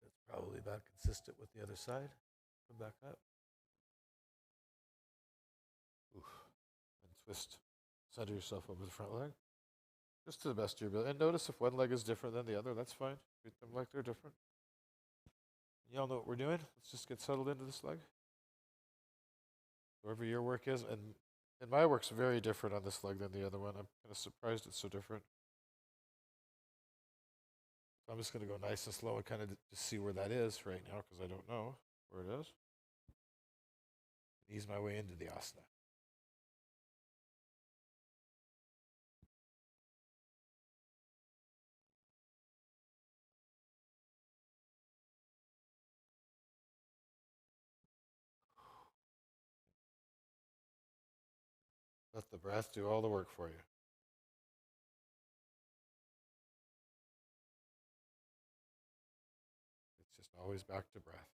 That's probably about consistent with the other side. Come back up. Oof. And twist. Center yourself over the front leg. Just to the best of your ability. And notice if one leg is different than the other, that's fine. Treat them like they're different. Y'all know what we're doing. Let's just get settled into this leg. Wherever your work is. And my work's very different on this leg than the other one. I'm kind of surprised it's so different. So I'm just going to go nice and slow and kind of just see where that is right now because I don't know where it is. Ease my way into the asana. Let the breath do all the work for you. It's just always back to breath.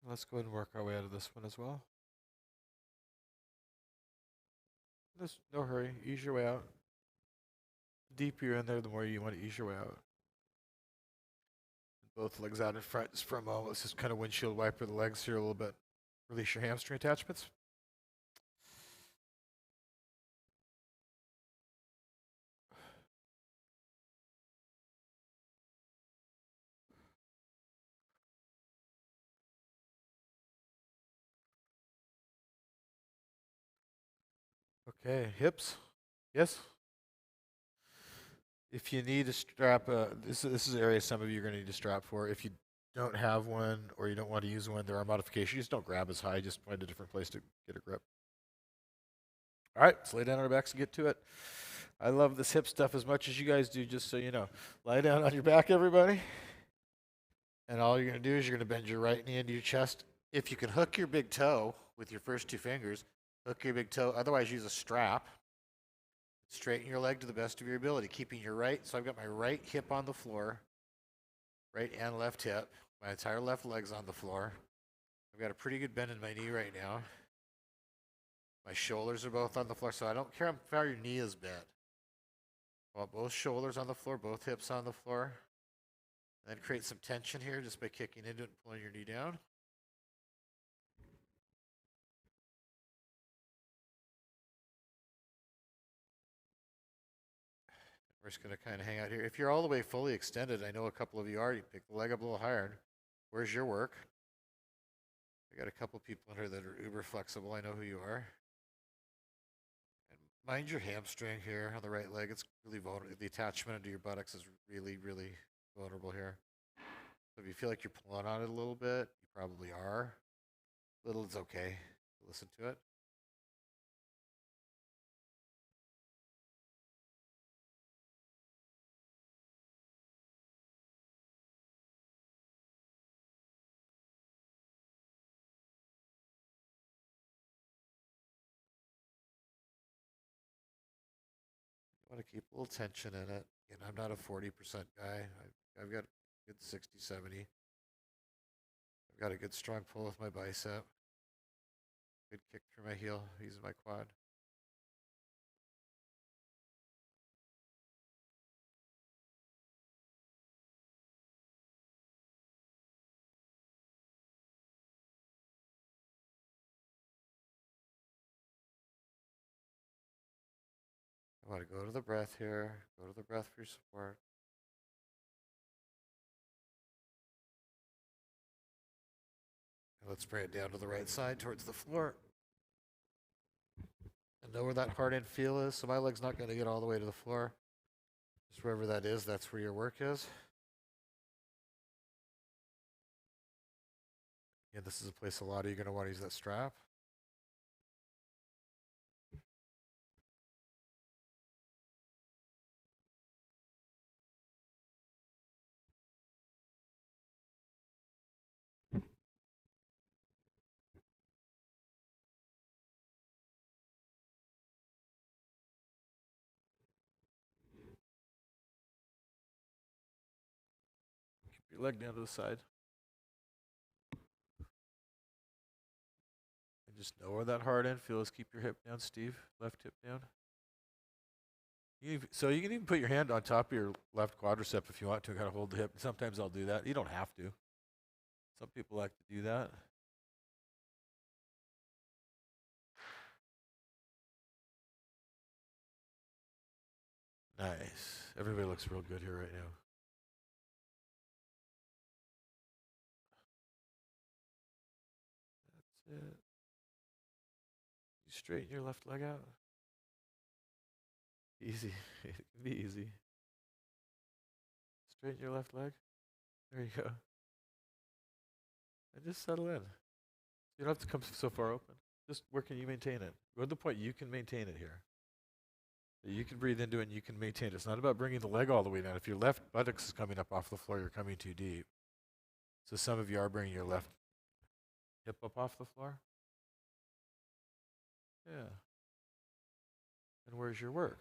Let's go ahead and work our way out of this one as well. No hurry. Ease your way out. The deeper you're in there, the more you want to ease your way out. Both legs out in front just for a moment. Let's just kind of windshield wiper the legs here a little bit. Release your hamstring attachments. Okay, hips. Yes? If you need a strap, this is an area some of you are going to need a strap for. If you don't have one or you don't want to use one, there are modifications. Just don't grab as high. Just find a different place to get a grip. All right, let's lay down on our backs and get to it. I love this hip stuff as much as you guys do, just so you know. Lie down on your back, everybody. And all you're going to do is you're going to bend your right knee into your chest. If you can hook your big toe with your first two fingers, hook your big toe. Otherwise, use a strap. Straighten your leg to the best of your ability, keeping your right. So I've got my right hip on the floor, right and left hip. My entire left leg's on the floor. I've got a pretty good bend in my knee right now. My shoulders are both on the floor, so I don't care how far your knee is bent. I want both shoulders on the floor, both hips on the floor. And then create some tension here just by kicking into it and pulling your knee down. We're just going to kind of hang out here. If you're all the way fully extended, I know a couple of you are, you pick the leg up a little higher. Where's your work? I got a couple people in here that are uber flexible. I know who you are. And mind your hamstring here on the right leg. It's really vulnerable. The attachment into your buttocks is really, really vulnerable here. So if you feel like you're pulling on it a little bit, you probably are. Little is okay. Listen to it. I want to keep a little tension in it. And I'm not a 40% guy. I've got a good 60, 70. I've got a good strong pull with my bicep. Good kick through my heel using my quad. I want to go to the breath here. Go to the breath for your support. And let's bring it down to the right side towards the floor. And know where that hard end feel is. So my leg's not going to get all the way to the floor. Just wherever that is, that's where your work is. Yeah, this is a place a lot of you are going to want to use that strap. Keep your leg down to the side. And just know where that hard end feels. Keep your hip down, Steve. Left hip down. So you can even put your hand on top of your left quadricep if you want to, kind of hold the hip. Sometimes I'll do that. You don't have to. Some people like to do that. Nice. Everybody looks real good here right now. That's it. You straighten your left leg out. Easy. It can be easy. Straighten your left leg. There you go. And just settle in. You don't have to come so far open. Just where can you maintain it? Go to the point you can maintain it here. You can breathe into it and you can maintain it. It's not about bringing the leg all the way down. If your left buttocks is coming up off the floor, you're coming too deep. So some of you are bringing your left hip up off the floor. Yeah. And where's your work?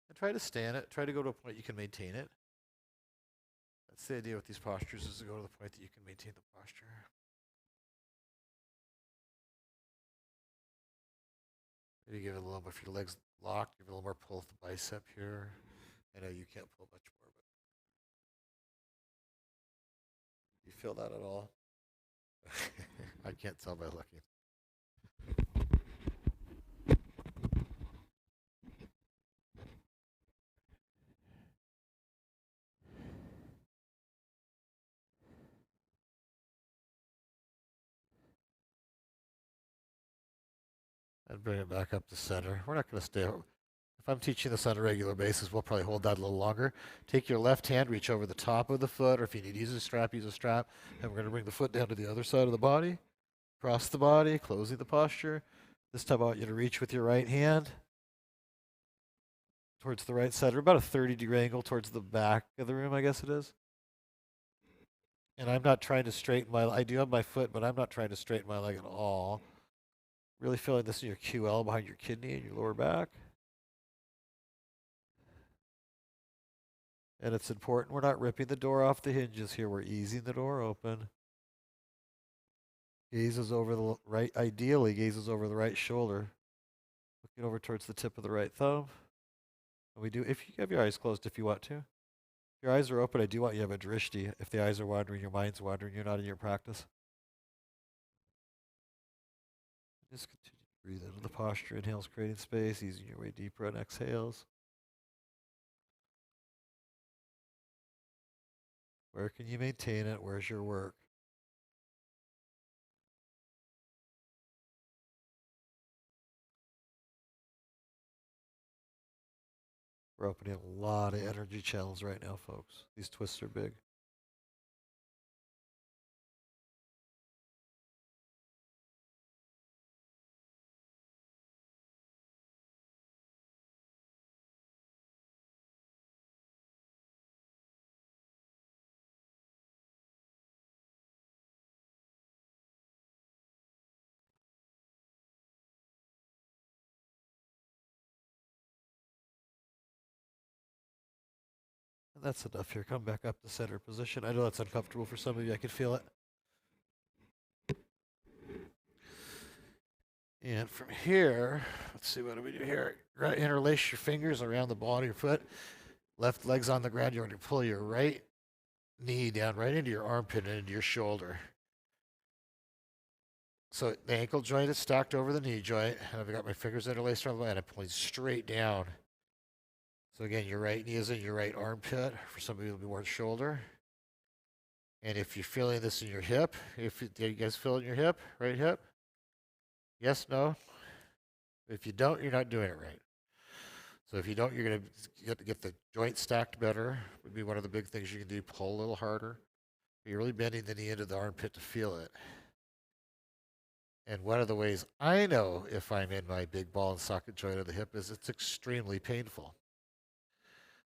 And try to stay in it. Try to go to a point you can maintain it. That's the idea with these postures, is to go to the point that you can maintain the posture. Maybe give it a little bit. If your legs locked, give it a little more pull with the bicep here. I know you can't pull much more, but you feel that at all? I can't tell by looking. And bring it back up to center. We're not going to stay. If I'm teaching this on a regular basis, we'll probably hold that a little longer. Take your left hand, reach over the top of the foot, or if you need to use a strap, use a strap. And we're going to bring the foot down to the other side of the body, cross the body, closing the posture. This time I want you to reach with your right hand towards the right side, or about a 30-degree angle towards the back of the room, I guess it is. And I'm not trying to straighten I do have my foot, but I'm not trying to straighten my leg at all. Really feeling this in your QL behind your kidney and your lower back. And it's important we're not ripping the door off the hinges here. We're easing the door open. Gazes over the right, ideally gazes over the right shoulder. Looking over towards the tip of the right thumb. And we do, if you have your eyes closed if you want to. If your eyes are open, I do want you to have a drishti. If the eyes are wandering, your mind's wandering, you're not in your practice. Just continue to breathe into the posture. Inhales, creating space, easing your way deeper on exhales. Where can you maintain it? Where's your work? We're opening a lot of energy channels right now, folks. These twists are big. And that's enough here. Come back up to center position. I know that's uncomfortable for some of you. I can feel it. And from here, let's see, what do we do here? Right, interlace your fingers around the ball of your foot. Left leg's on the ground. You're going to pull your right knee down right into your armpit and into your shoulder. So the ankle joint is stacked over the knee joint. And I've got my fingers interlaced around the body, and I'm pulling straight down. So again, your right knee is in your right armpit. For some of you, it'll be more shoulder. And if you're feeling this in your hip, do you guys feel it in your hip, right hip? Yes, no? If you don't, you're not doing it right. So if you don't, you're going to get the joint stacked better. Would be one of the big things you can do. Pull a little harder. You're really bending the knee into the armpit to feel it. And one of the ways I know if I'm in my big ball and socket joint of the hip is it's extremely painful.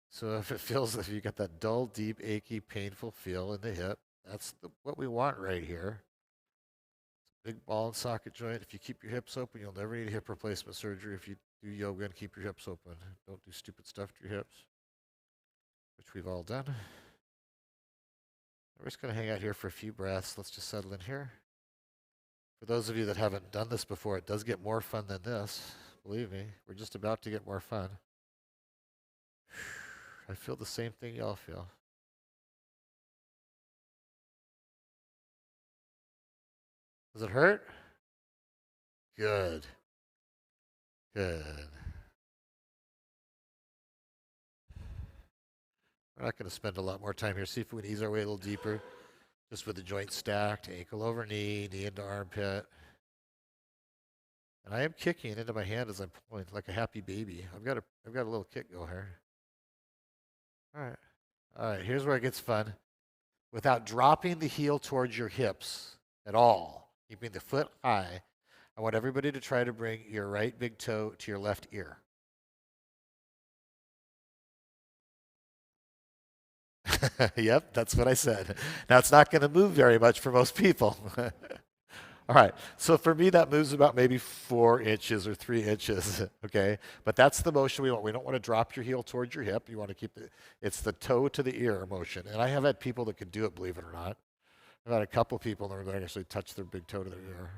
So if it feels like you got that dull, deep, achy, painful feel in the hip, that's what we want right here. Big ball and socket joint. If you keep your hips open, you'll never need hip replacement surgery. If you do yoga and keep your hips open, don't do stupid stuff to your hips, which we've all done. We're just going to hang out here for a few breaths. Let's just settle in here. For those of you that haven't done this before, it does get more fun than this. Believe me, we're just about to get more fun. I feel the same thing y'all feel. Does it hurt? Good. Good. We're not going to spend a lot more time here. See if we can ease our way a little deeper. Just with the joint stacked, ankle over knee, knee into armpit. And I am kicking into my hand as I'm pulling like a happy baby. I've got a little kick going here. All right. All right, here's where it gets fun. Without dropping the heel towards your hips at all, keeping the foot high, I want everybody to try to bring your right big toe to your left ear. Yep, that's what I said. Now, it's not going to move very much for most people. All right. So for me, that moves about maybe 4 inches or 3 inches. Okay. But that's the motion we want. We don't want to drop your heel towards your hip. You want to keep it's the toe to the ear motion. And I have had people that could do it, believe it or not. I've had a couple people that are going to actually touch their big toe to their ear.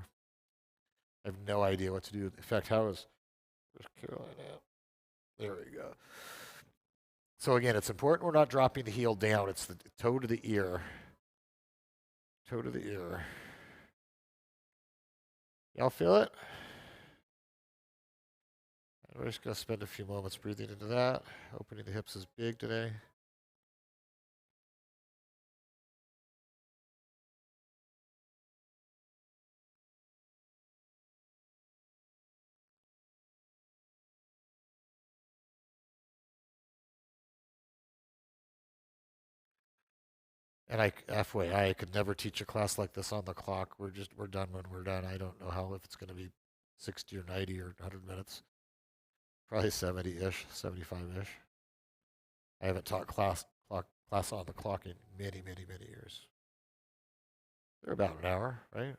I have no idea what to do. In fact, where's Caroline at? There we go. So again, it's important we're not dropping the heel down. It's the toe to the ear. Toe to the ear. Y'all feel it? We're just going to spend a few moments breathing into that. Opening the hips is big today. And I could never teach a class like this on the clock. We're done when we're done. I don't know how if it's going to be 60 or 90 or 100 minutes. Probably 70-ish, 75-ish. I haven't taught class on the clock in many, many, many years. They're about an hour, right?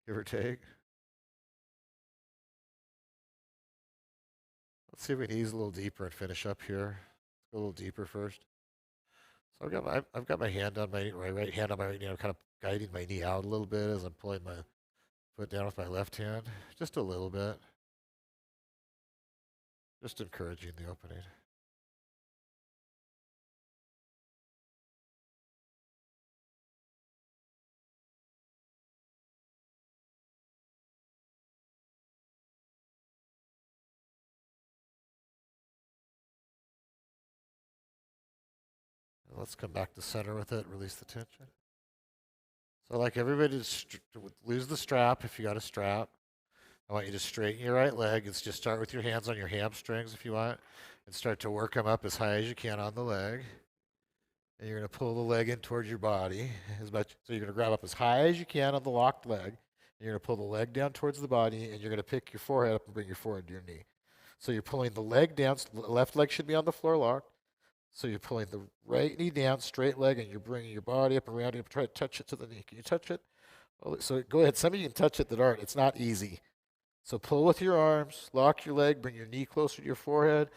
Give or take. Let's see if we can ease a little deeper and finish up here. Let's go a little deeper first. So I've got my hand on my right hand on my right knee. I'm kind of guiding my knee out a little bit as I'm pulling my foot down with my left hand, just a little bit. Just encouraging the opening. Let's come back to center with it. Release the tension. So like everybody, lose the strap if you got a strap. I want you to straighten your right leg. It's just start with your hands on your hamstrings if you want, and start to work them up as high as you can on the leg. And you're going to pull the leg in towards your body as much. So you're going to grab up as high as you can on the locked leg. And you're going to pull the leg down towards the body, and you're going to pick your forehead up and bring your forehead to your knee. So you're pulling the leg down. Left leg should be on the floor locked. So you're pulling the right knee down, straight leg, and you're bringing your body up around it. Try to touch it to the knee. Can you touch it? So go ahead. Some of you can touch it that aren't. It's not easy. So pull with your arms, lock your leg, bring your knee closer to your forehead,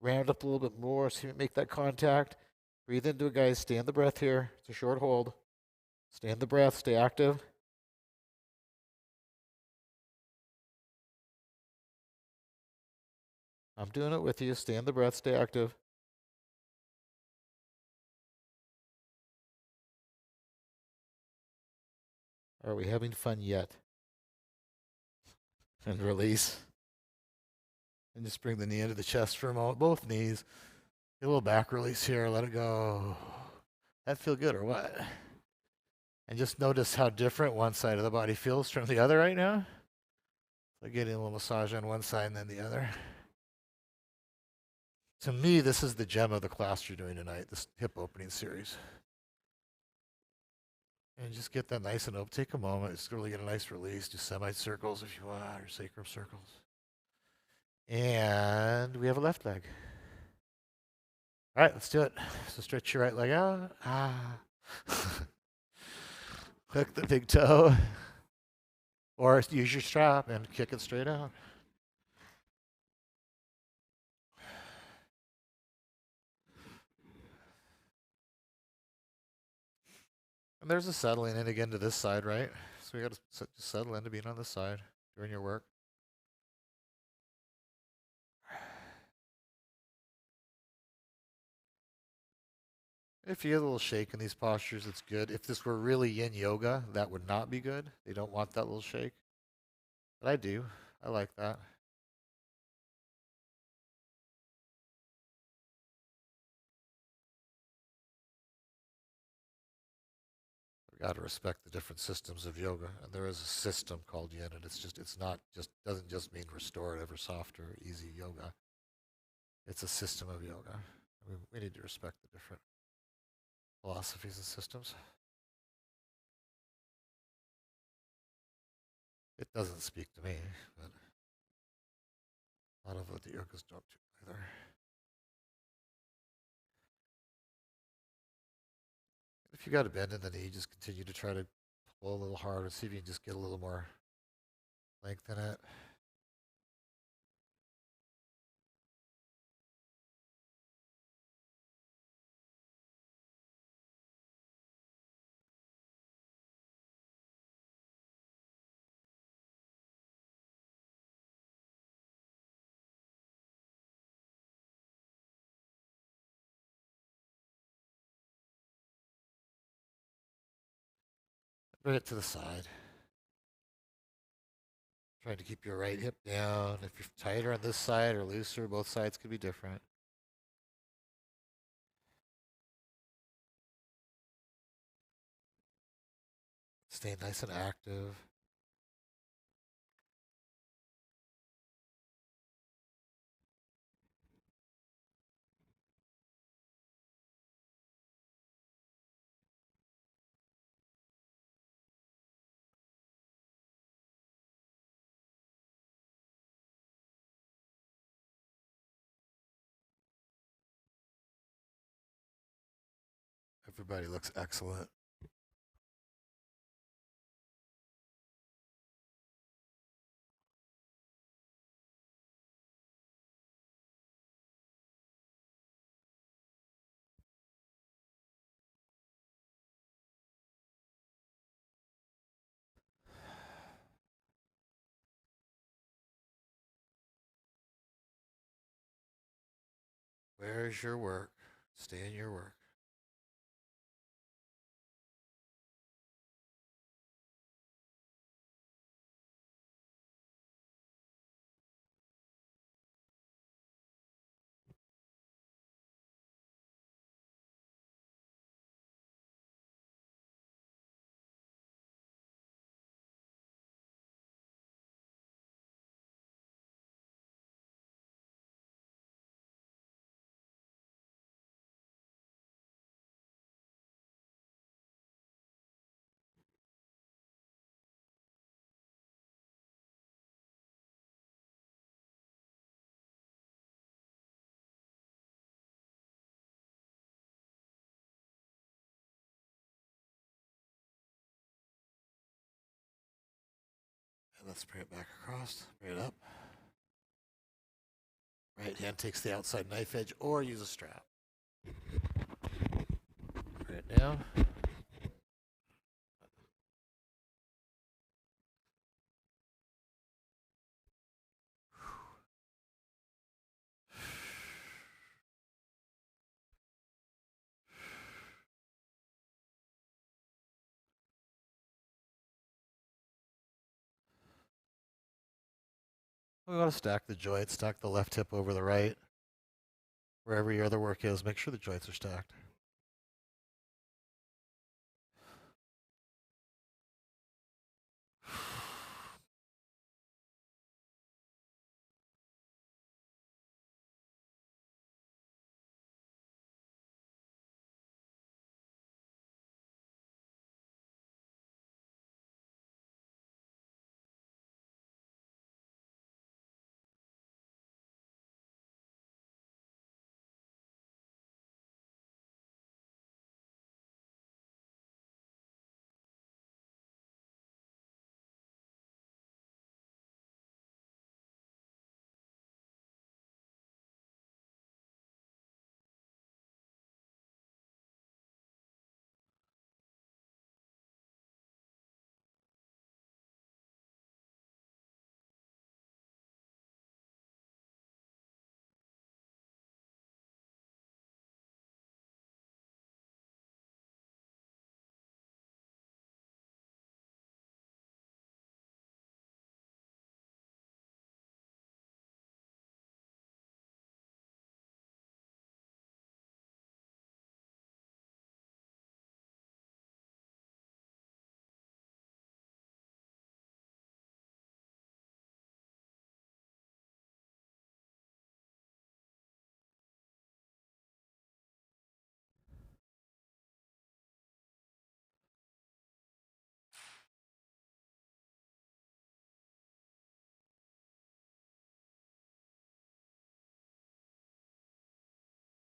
round up a little bit more, see if you make that contact. Breathe into it, guys. Stay in the breath here. It's a short hold. Stay in the breath. Stay active. I'm doing it with you. Stay in the breath. Stay active. Are we having fun yet? And release. And just bring the knee into the chest for a moment. Both knees. Get a little back release here. Let it go. That feel good or what? And just notice how different one side of the body feels from the other right now. So getting a little massage on one side and then the other. To me, this is the gem of the class you're doing tonight, this hip opening series. And just get that nice and open. Take a moment. Just really get a nice release. Do semicircles if you want, or sacrum circles. And we have a left leg. All right, let's do it. So stretch your right leg out. Hook the big toe. Or use your strap and kick it straight out. And there's a settling in again to this side, right? So we got to settle into being on this side during your work. If you get a little shake in these postures, it's good. If this were really yin yoga, that would not be good. They don't want that little shake. But I do. I like that. We got to respect the different systems of yoga, and there is a system called yin, and it's not just doesn't just mean restorative or soft or easy yoga. It's a system of yoga. We need to respect the different philosophies and systems. It doesn't speak to me, but a lot of the yogas don't either. If you got a bend in the knee, just continue to try to Pull a little harder. See if you can just get a little more length in it. Bring it to the side. Trying to keep your right hip down. If you're tighter on this side or looser, both sides could be different. Stay nice and active. Everybody looks excellent. Where's your work? Stay in your work. And let's bring it back across. Bring it up. Right hand takes the outside knife edge or use a strap. Bring it down. We want to stack the joints, stack the left hip over the right. Wherever your other work is, make sure the joints are stacked.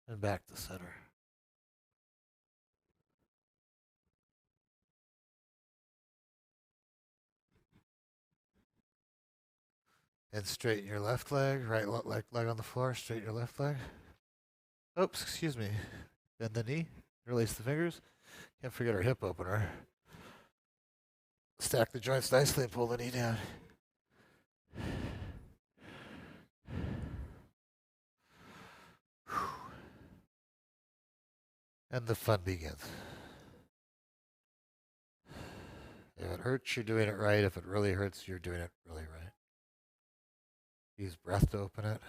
And back to center. And straighten your left leg, right leg on the floor, straighten your left leg. Oops, excuse me. Bend the knee, release the fingers. Can't forget our hip opener. Stack the joints nicely and pull the knee down. And the fun begins. If it hurts, you're doing it right. If it really hurts, you're doing it really right. Use breath to open it.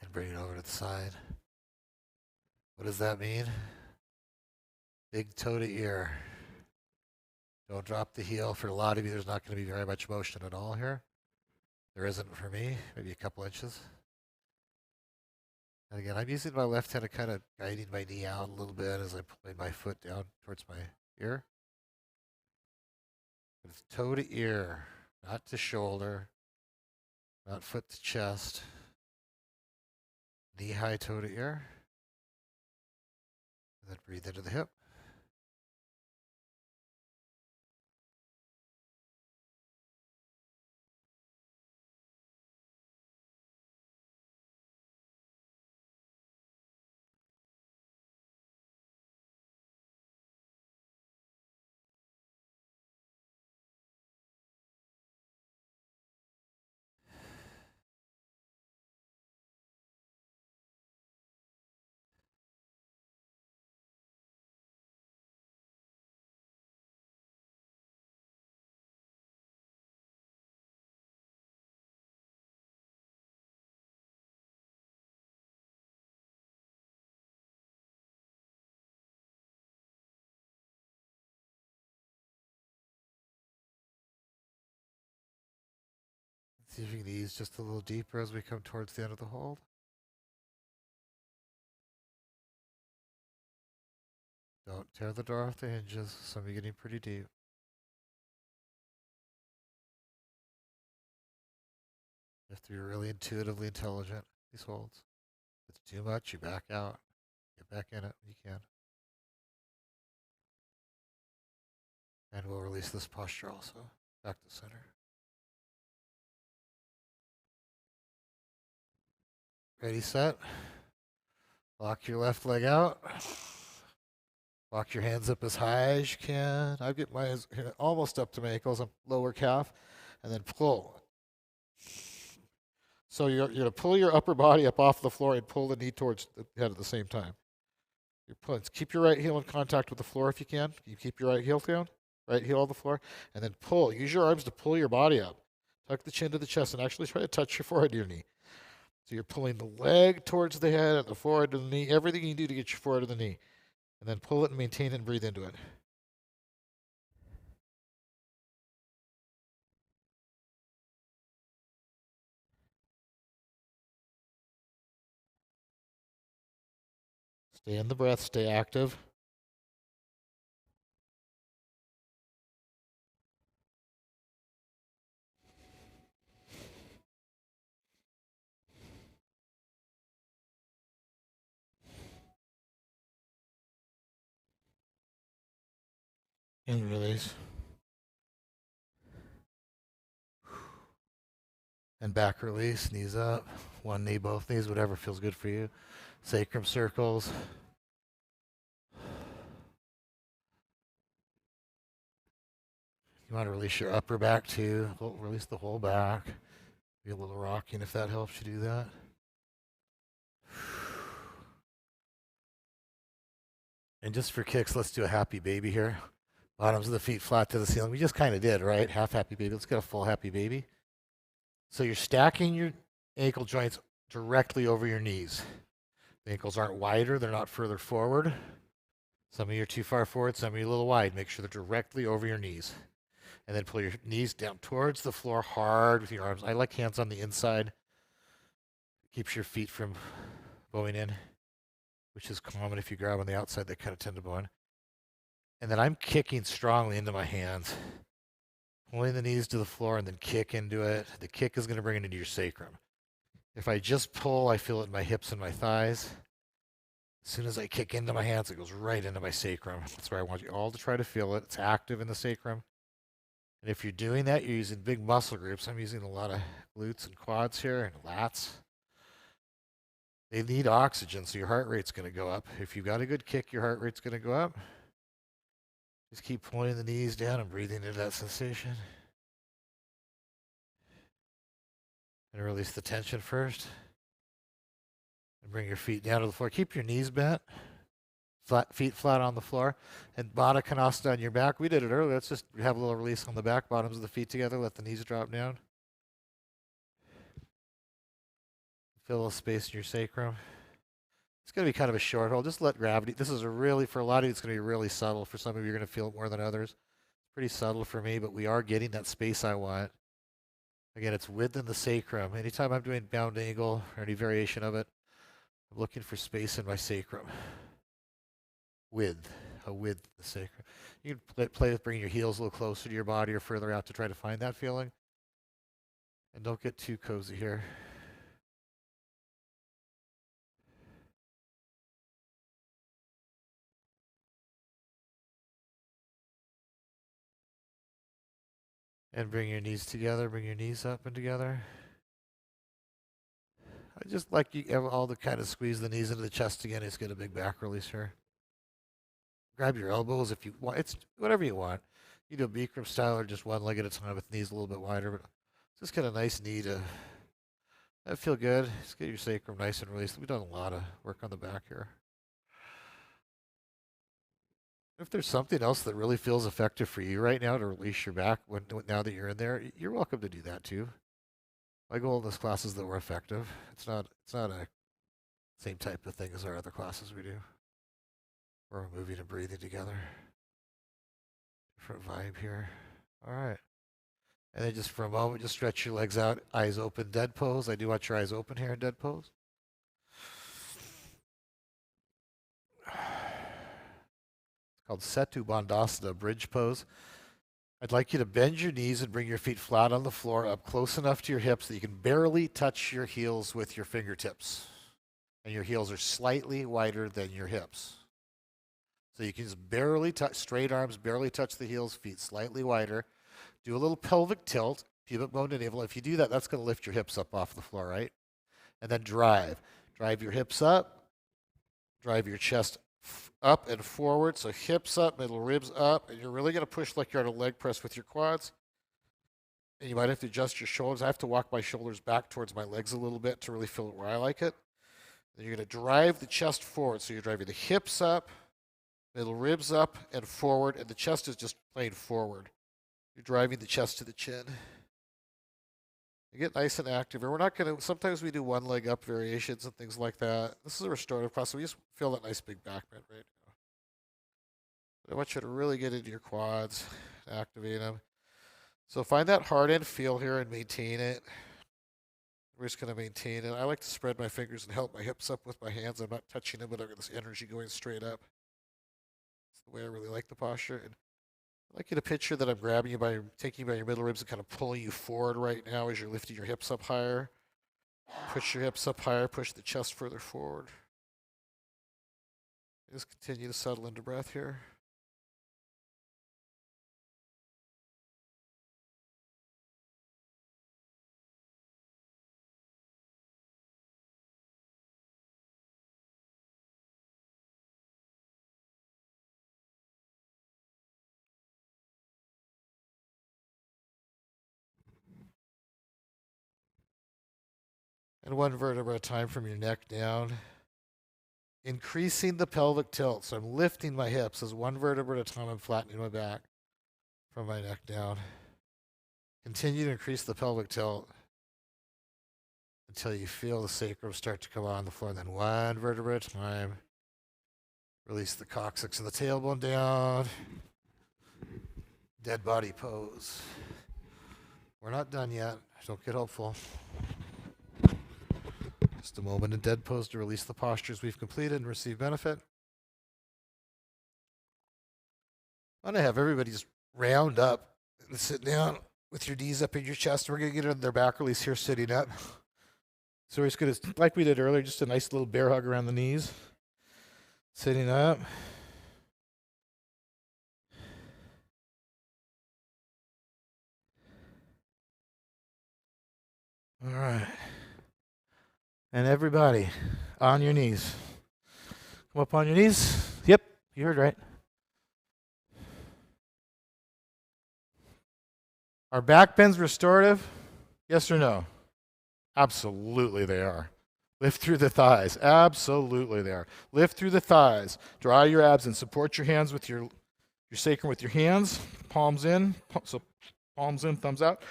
And bring it over to the side. What does that mean? Big toe to ear. Don't drop the heel. For a lot of you, there's not going to be very much motion at all here. There isn't for me, maybe a couple inches. And again, I'm using my left hand to kind of guiding my knee out a little bit as I pull my foot down towards my ear. But it's toe to ear, not to shoulder, not foot to chest. Knee high, toe to ear. And then breathe into the hip. See if you can ease just a little deeper as we come towards the end of the hold. Don't tear the door off the hinges. Some are getting pretty deep. You have to be really intuitively intelligent, these holds. If it's too much, you back out. Get back in it when you can. And we'll release this posture also. Back to center. Ready, set. Lock your left leg out. Lock your hands up as high as you can. I get mine almost up to my ankles, lower calf, and then pull. So you're going to pull your upper body up off the floor and pull the knee towards the head at the same time. You're pulling. Keep your right heel in contact with the floor if you can. You keep your right heel down, right heel on the floor, and then pull. Use your arms to pull your body up. Tuck the chin to the chest and actually try to touch your forehead to your knee. So you're pulling the leg towards the head and the forehead to the knee, everything you can do to get your forehead to the knee. And then pull it and maintain it and breathe into it. Stay in the breath, stay active. And release. And back release, knees up. One knee, both knees, whatever feels good for you. Sacrum circles. You want to release your upper back too. Release the whole back. Be a little rocking if that helps you do that. And just for kicks, let's do a happy baby here. Bottoms of the feet flat to the ceiling. We just kind of did, right? Half happy baby. Let's get a full happy baby. So you're stacking your ankle joints directly over your knees. The ankles aren't wider. They're not further forward. Some of you are too far forward. Some of you are a little wide. Make sure they're directly over your knees. And then pull your knees down towards the floor hard with your arms. I like hands on the inside. Keeps your feet from bowing in, which is common if you grab on the outside. They kind of tend to bow in. And then I'm kicking strongly into my hands, pulling the knees to the floor and then kick into it. The kick is going to bring it into your sacrum. If I just pull, I feel it in my hips and my thighs. As soon as I kick into my hands, it goes right into my sacrum. That's where I want you all to try to feel it. It's active in the sacrum. And if you're doing that, you're using big muscle groups. I'm using a lot of glutes and quads here and lats. They need oxygen, so your heart rate's going to go up. If you've got a good kick, your heart rate's going to go up. Just keep pulling the knees down and breathing into that sensation. And release the tension first. And bring your feet down to the floor. Keep your knees bent. Feet flat on the floor. And Baddha Konasana on your back. We did it earlier. Let's just have a little release on the back. Bottoms of the feet together. Let the knees drop down. Feel a little space in your sacrum. It's going to be kind of a short hold. Just let gravity. This is for a lot of you, it's going to be really subtle. For some of you, you're going to feel it more than others. It's pretty subtle for me, but we are getting that space I want. Again, it's within the sacrum. Anytime I'm doing bound angle or any variation of it, I'm looking for space in my sacrum. Width the sacrum. You can play with bringing your heels a little closer to your body or further out to try to find that feeling. And don't get too cozy here. And bring your knees together. Bring your knees up and together. I just like you have all the kind of squeeze the knees into the chest again. Just get a big back release here. Grab your elbows if you want. It's whatever you want. You do a Bikram style or just one leg at a time with knees a little bit wider. But just get a nice knee to that feel good. Just get your sacrum nice and released. We've done a lot of work on the back here. If there's something else that really feels effective for you right now to release your back now that you're in there, you're welcome to do that too. My goal in this class is that we're effective. It's not a same type of thing as our other classes we do. We're moving and breathing together. Different vibe here. All right. And then just for a moment, just stretch your legs out, eyes open, dead pose. I do want your eyes open here in dead pose. It's called Setu Bandhasana, bridge pose. I'd like you to bend your knees and bring your feet flat on the floor up close enough to your hips that you can barely touch your heels with your fingertips. And your heels are slightly wider than your hips. So you can just barely touch, straight arms, barely touch the heels, feet slightly wider. Do a little pelvic tilt, pubic bone to navel. If you do that, that's going to lift your hips up off the floor, right? And then drive. Drive your hips up. Drive your chest up and forward. So hips up, middle ribs up. And you're really going to push like you're on a leg press with your quads. And you might have to adjust your shoulders. I have to walk my shoulders back towards my legs a little bit to really feel it where I like it. Then you're going to drive the chest forward. So you're driving the hips up, middle ribs up and forward. And the chest is just plain forward. You're driving the chest to the chin. You get nice and active. And we're not going to, sometimes we do one leg up variations and things like that. This is a restorative class, so we just feel that nice big back bend right now. But I want you to really get into your quads, activate them. So find that hard end feel here and maintain it. We're just going to maintain it. I like to spread my fingers and help my hips up with my hands. I'm not touching them, but I've got this energy going straight up. That's the way I really like the posture. And I'd like you to picture that I'm grabbing you taking you by your middle ribs and kind of pulling you forward right now as you're lifting your hips up higher. Push your hips up higher, push the chest further forward. Just continue to settle into breath here. and one vertebra at a time from your neck down. Increasing the pelvic tilt. So I'm lifting my hips as one vertebra at a time. I'm flattening my back from my neck down. Continue to increase the pelvic tilt until you feel the sacrum start to come on the floor. And then one vertebra at a time. Release the coccyx and the tailbone down. Dead body pose. We're not done yet. Don't get hopeful. Just a moment in dead pose to release the postures we've completed and receive benefit. I'm going to have everybody just round up and sit down with your knees up in your chest. We're going to get on their back release here sitting up. So we're just going to, like we did earlier, just a nice little bear hug around the knees. Sitting up. All right. And everybody, on your knees. Come up on your knees. Yep, you heard right. Are back bends restorative? Yes or no? Absolutely they are. Lift through the thighs. Absolutely they are. Lift through the thighs. Draw your abs and support your hands with your sacrum with your hands. Palms in. So palms in, thumbs out.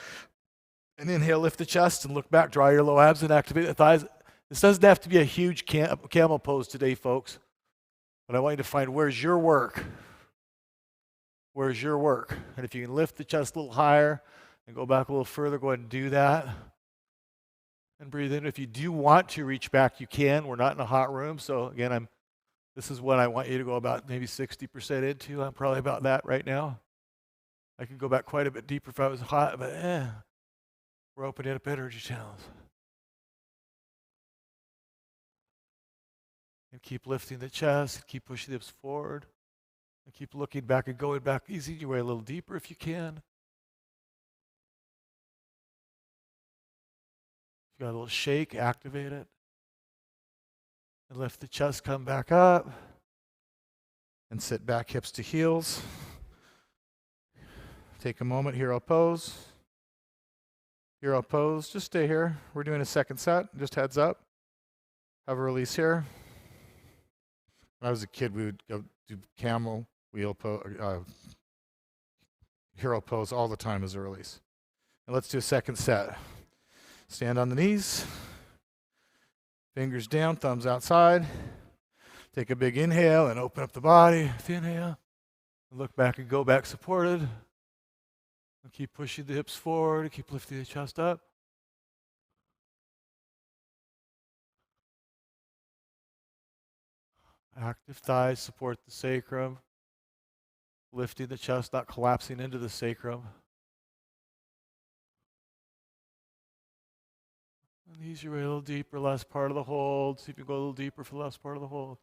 And inhale, lift the chest and look back. Draw your low abs and activate the thighs. This doesn't have to be a huge camel pose today, folks. But I want you to find where's your work. Where's your work? And if you can lift the chest a little higher and go back a little further, go ahead and do that. And breathe in. If you do want to reach back, you can. We're not in a hot room. So again, this is what I want you to go about maybe 60% into. I'm probably about that right now. I could go back quite a bit deeper if I was hot, but we're opening up energy channels. And keep lifting the chest, keep pushing the hips forward, and keep looking back and going back. Easy your way a little deeper if you can. If you got a little shake, activate it. And lift the chest, come back up. And sit back, hips to heels. Take a moment, hero pose. Hero pose, just stay here. We're doing a second set, just heads up. Have a release here. When I was a kid, we would go do camel wheel pose, hero pose all the time as a release. And let's do a second set. Stand on the knees. Fingers down, thumbs outside. Take a big inhale and open up the body. Inhale. Look back and go back supported. And keep pushing the hips forward. Keep lifting the chest up. Active thighs support the sacrum. Lifting the chest, not collapsing into the sacrum. And ease your way a little deeper, last part of the hold. See if you go a little deeper for the last part of the hold.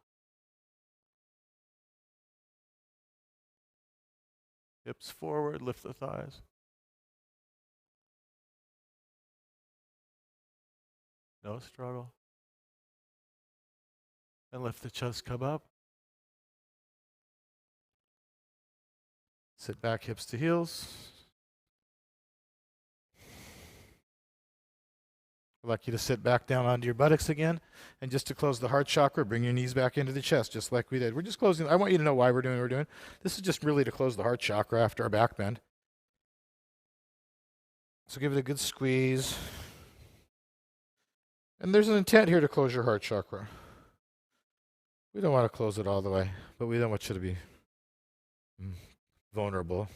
Hips forward, lift the thighs. No struggle. And lift the chest, come up. Sit back, hips to heels. I'd like you to sit back down onto your buttocks again. And just to close the heart chakra, bring your knees back into the chest, just like we did. We're just closing. I want you to know why we're doing what we're doing. This is just really to close the heart chakra after our back bend. So give it a good squeeze. And there's an intent here to close your heart chakra. We don't want to close it all the way, but we don't want you to be vulnerable.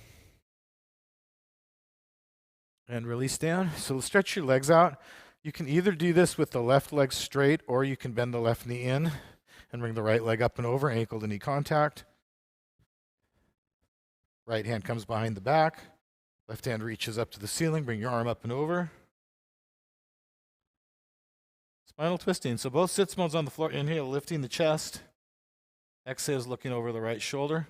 And release down. So stretch your legs out. You can either do this with the left leg straight, or you can bend the left knee in and bring the right leg up and over, ankle to knee contact. Right hand comes behind the back. Left hand reaches up to the ceiling. Bring your arm up and over. Spinal twisting. So both sits bones on the floor. Inhale, lifting the chest. Exhale is looking over the right shoulder.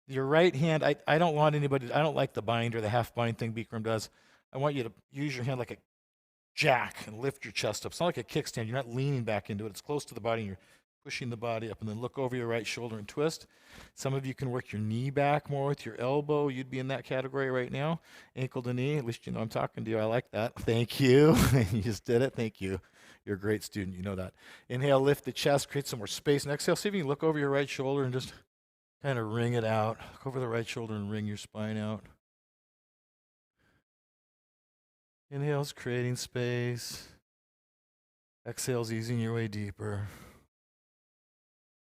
Your right hand, I don't want anybody, I don't like the bind or the half bind thing Bikram does. I want you to use your hand like a jack and lift your chest up. It's not like a kickstand. You're not leaning back into it. It's close to the body and you're pushing the body up, and then look over your right shoulder and twist. Some of you can work your knee back more with your elbow. You'd be in that category right now. Ankle to knee, at least you know I'm talking to you. I like that. Thank you. You just did it. Thank you. You're a great student. You know that. Inhale, lift the chest, create some more space. And exhale, see if you can look over your right shoulder and just kind of wring it out. Look over the right shoulder and wring your spine out. Inhale's creating space. Exhale's easing your way deeper.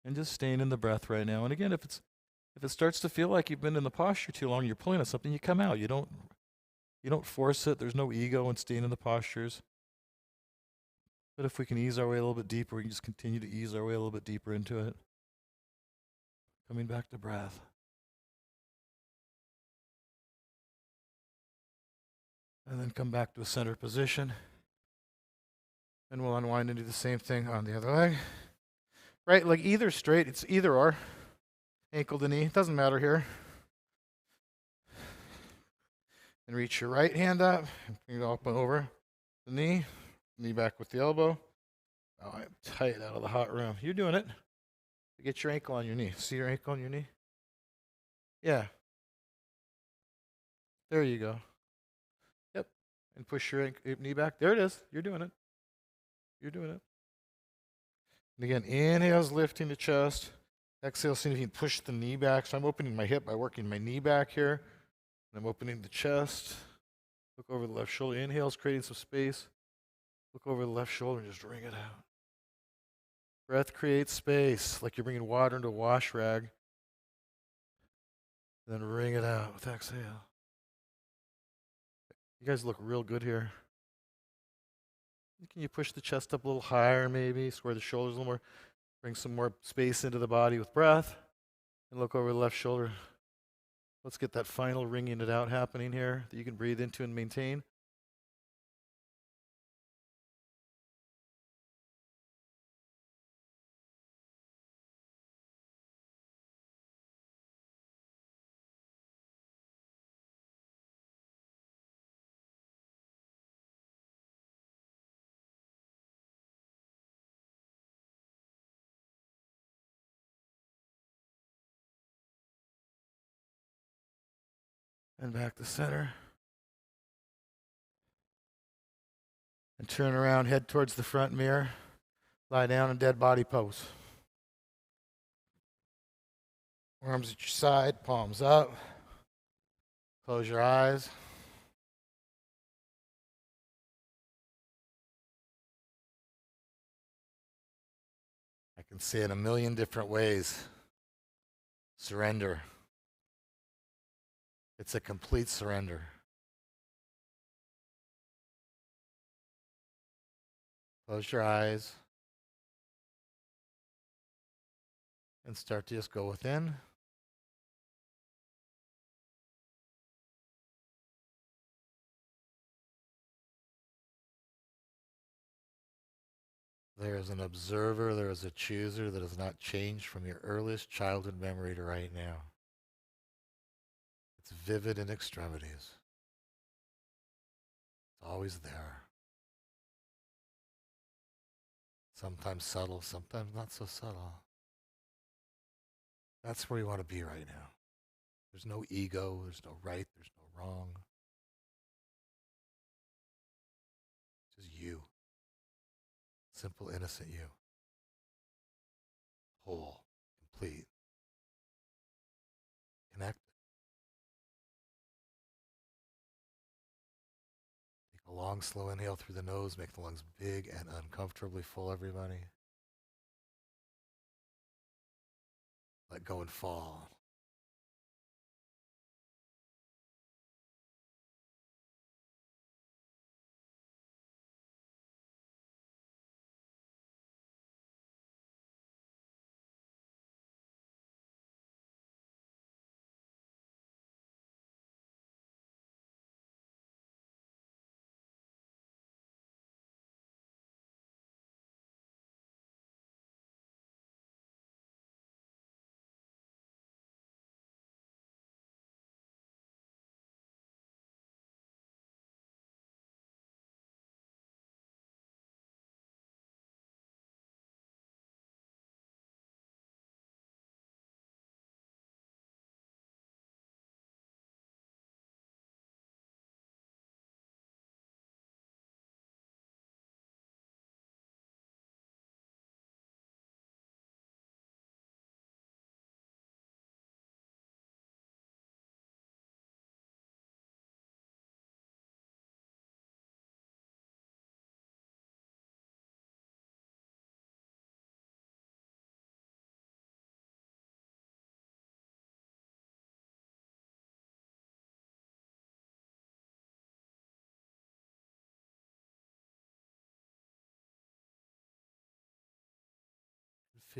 And just staying in the breath right now. And again, if it starts to feel like you've been in the posture too long, you're pulling on something, you come out. You don't force it. There's no ego in staying in the postures. But if we can ease our way a little bit deeper, we can just continue to ease our way a little bit deeper into it. Coming back to breath. And then come back to a center position. And we'll unwind and do the same thing on the other leg. Right leg either straight. It's either or. Ankle to knee. It doesn't matter here. And reach your right hand up. Bring it up and over the knee. Knee back with the elbow. Oh, I'm tight out of the hot room. You're doing it. Get your ankle on your knee. See your ankle on your knee? Yeah. There you go. Yep. And push your knee back. There it is. You're doing it. You're doing it. And again, inhale's lifting the chest. Exhale, see if you can push the knee back. So I'm opening my hip by working my knee back here. And I'm opening the chest. Look over the left shoulder. Inhale's creating some space. Look over the left shoulder and just wring it out. Breath creates space, like you're bringing water into a wash rag. Then wring it out with exhale. You guys look real good here. Can you push the chest up a little higher maybe? Square the shoulders a little more. Bring some more space into the body with breath. And look over the left shoulder. Let's get that final wringing it out happening here that you can breathe into and maintain. And back to center. And turn around, head towards the front mirror. Lie down in dead body pose. Arms at your side, palms up. Close your eyes. I can say it a million different ways. Surrender. It's a complete surrender. Close your eyes. And start to just go within. There is an observer, there is a chooser that has not changed from your earliest childhood memory to right now. It's vivid in extremities. It's always there. Sometimes subtle, sometimes not so subtle. That's where you want to be right now. There's no ego, there's no right, there's no wrong. Just you. Simple, innocent you. Whole, complete, connected. Take a long, slow inhale through the nose. Make the lungs big and uncomfortably full, everybody. Let go and fall.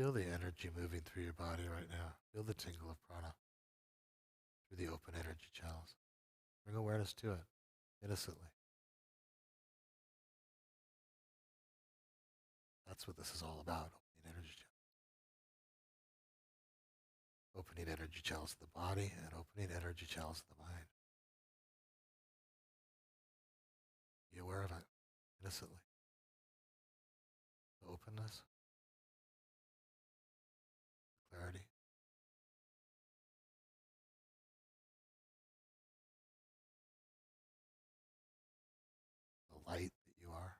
Feel the energy moving through your body right now. Feel the tingle of prana through the open energy channels. Bring awareness to it innocently. That's what this is all about, opening energy channels. Opening energy channels of the body and opening energy channels of the mind. Be aware of it innocently. The openness, the clarity. The light that you are.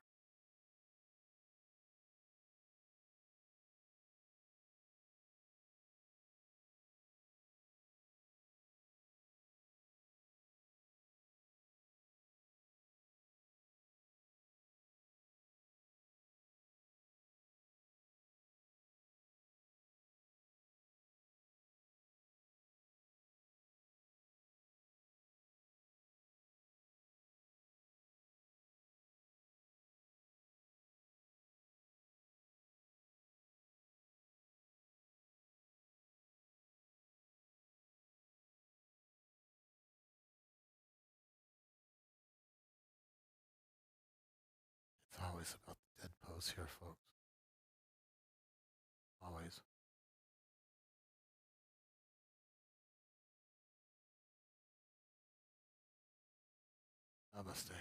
It's always about the dead pose here, folks. Always. Namaste.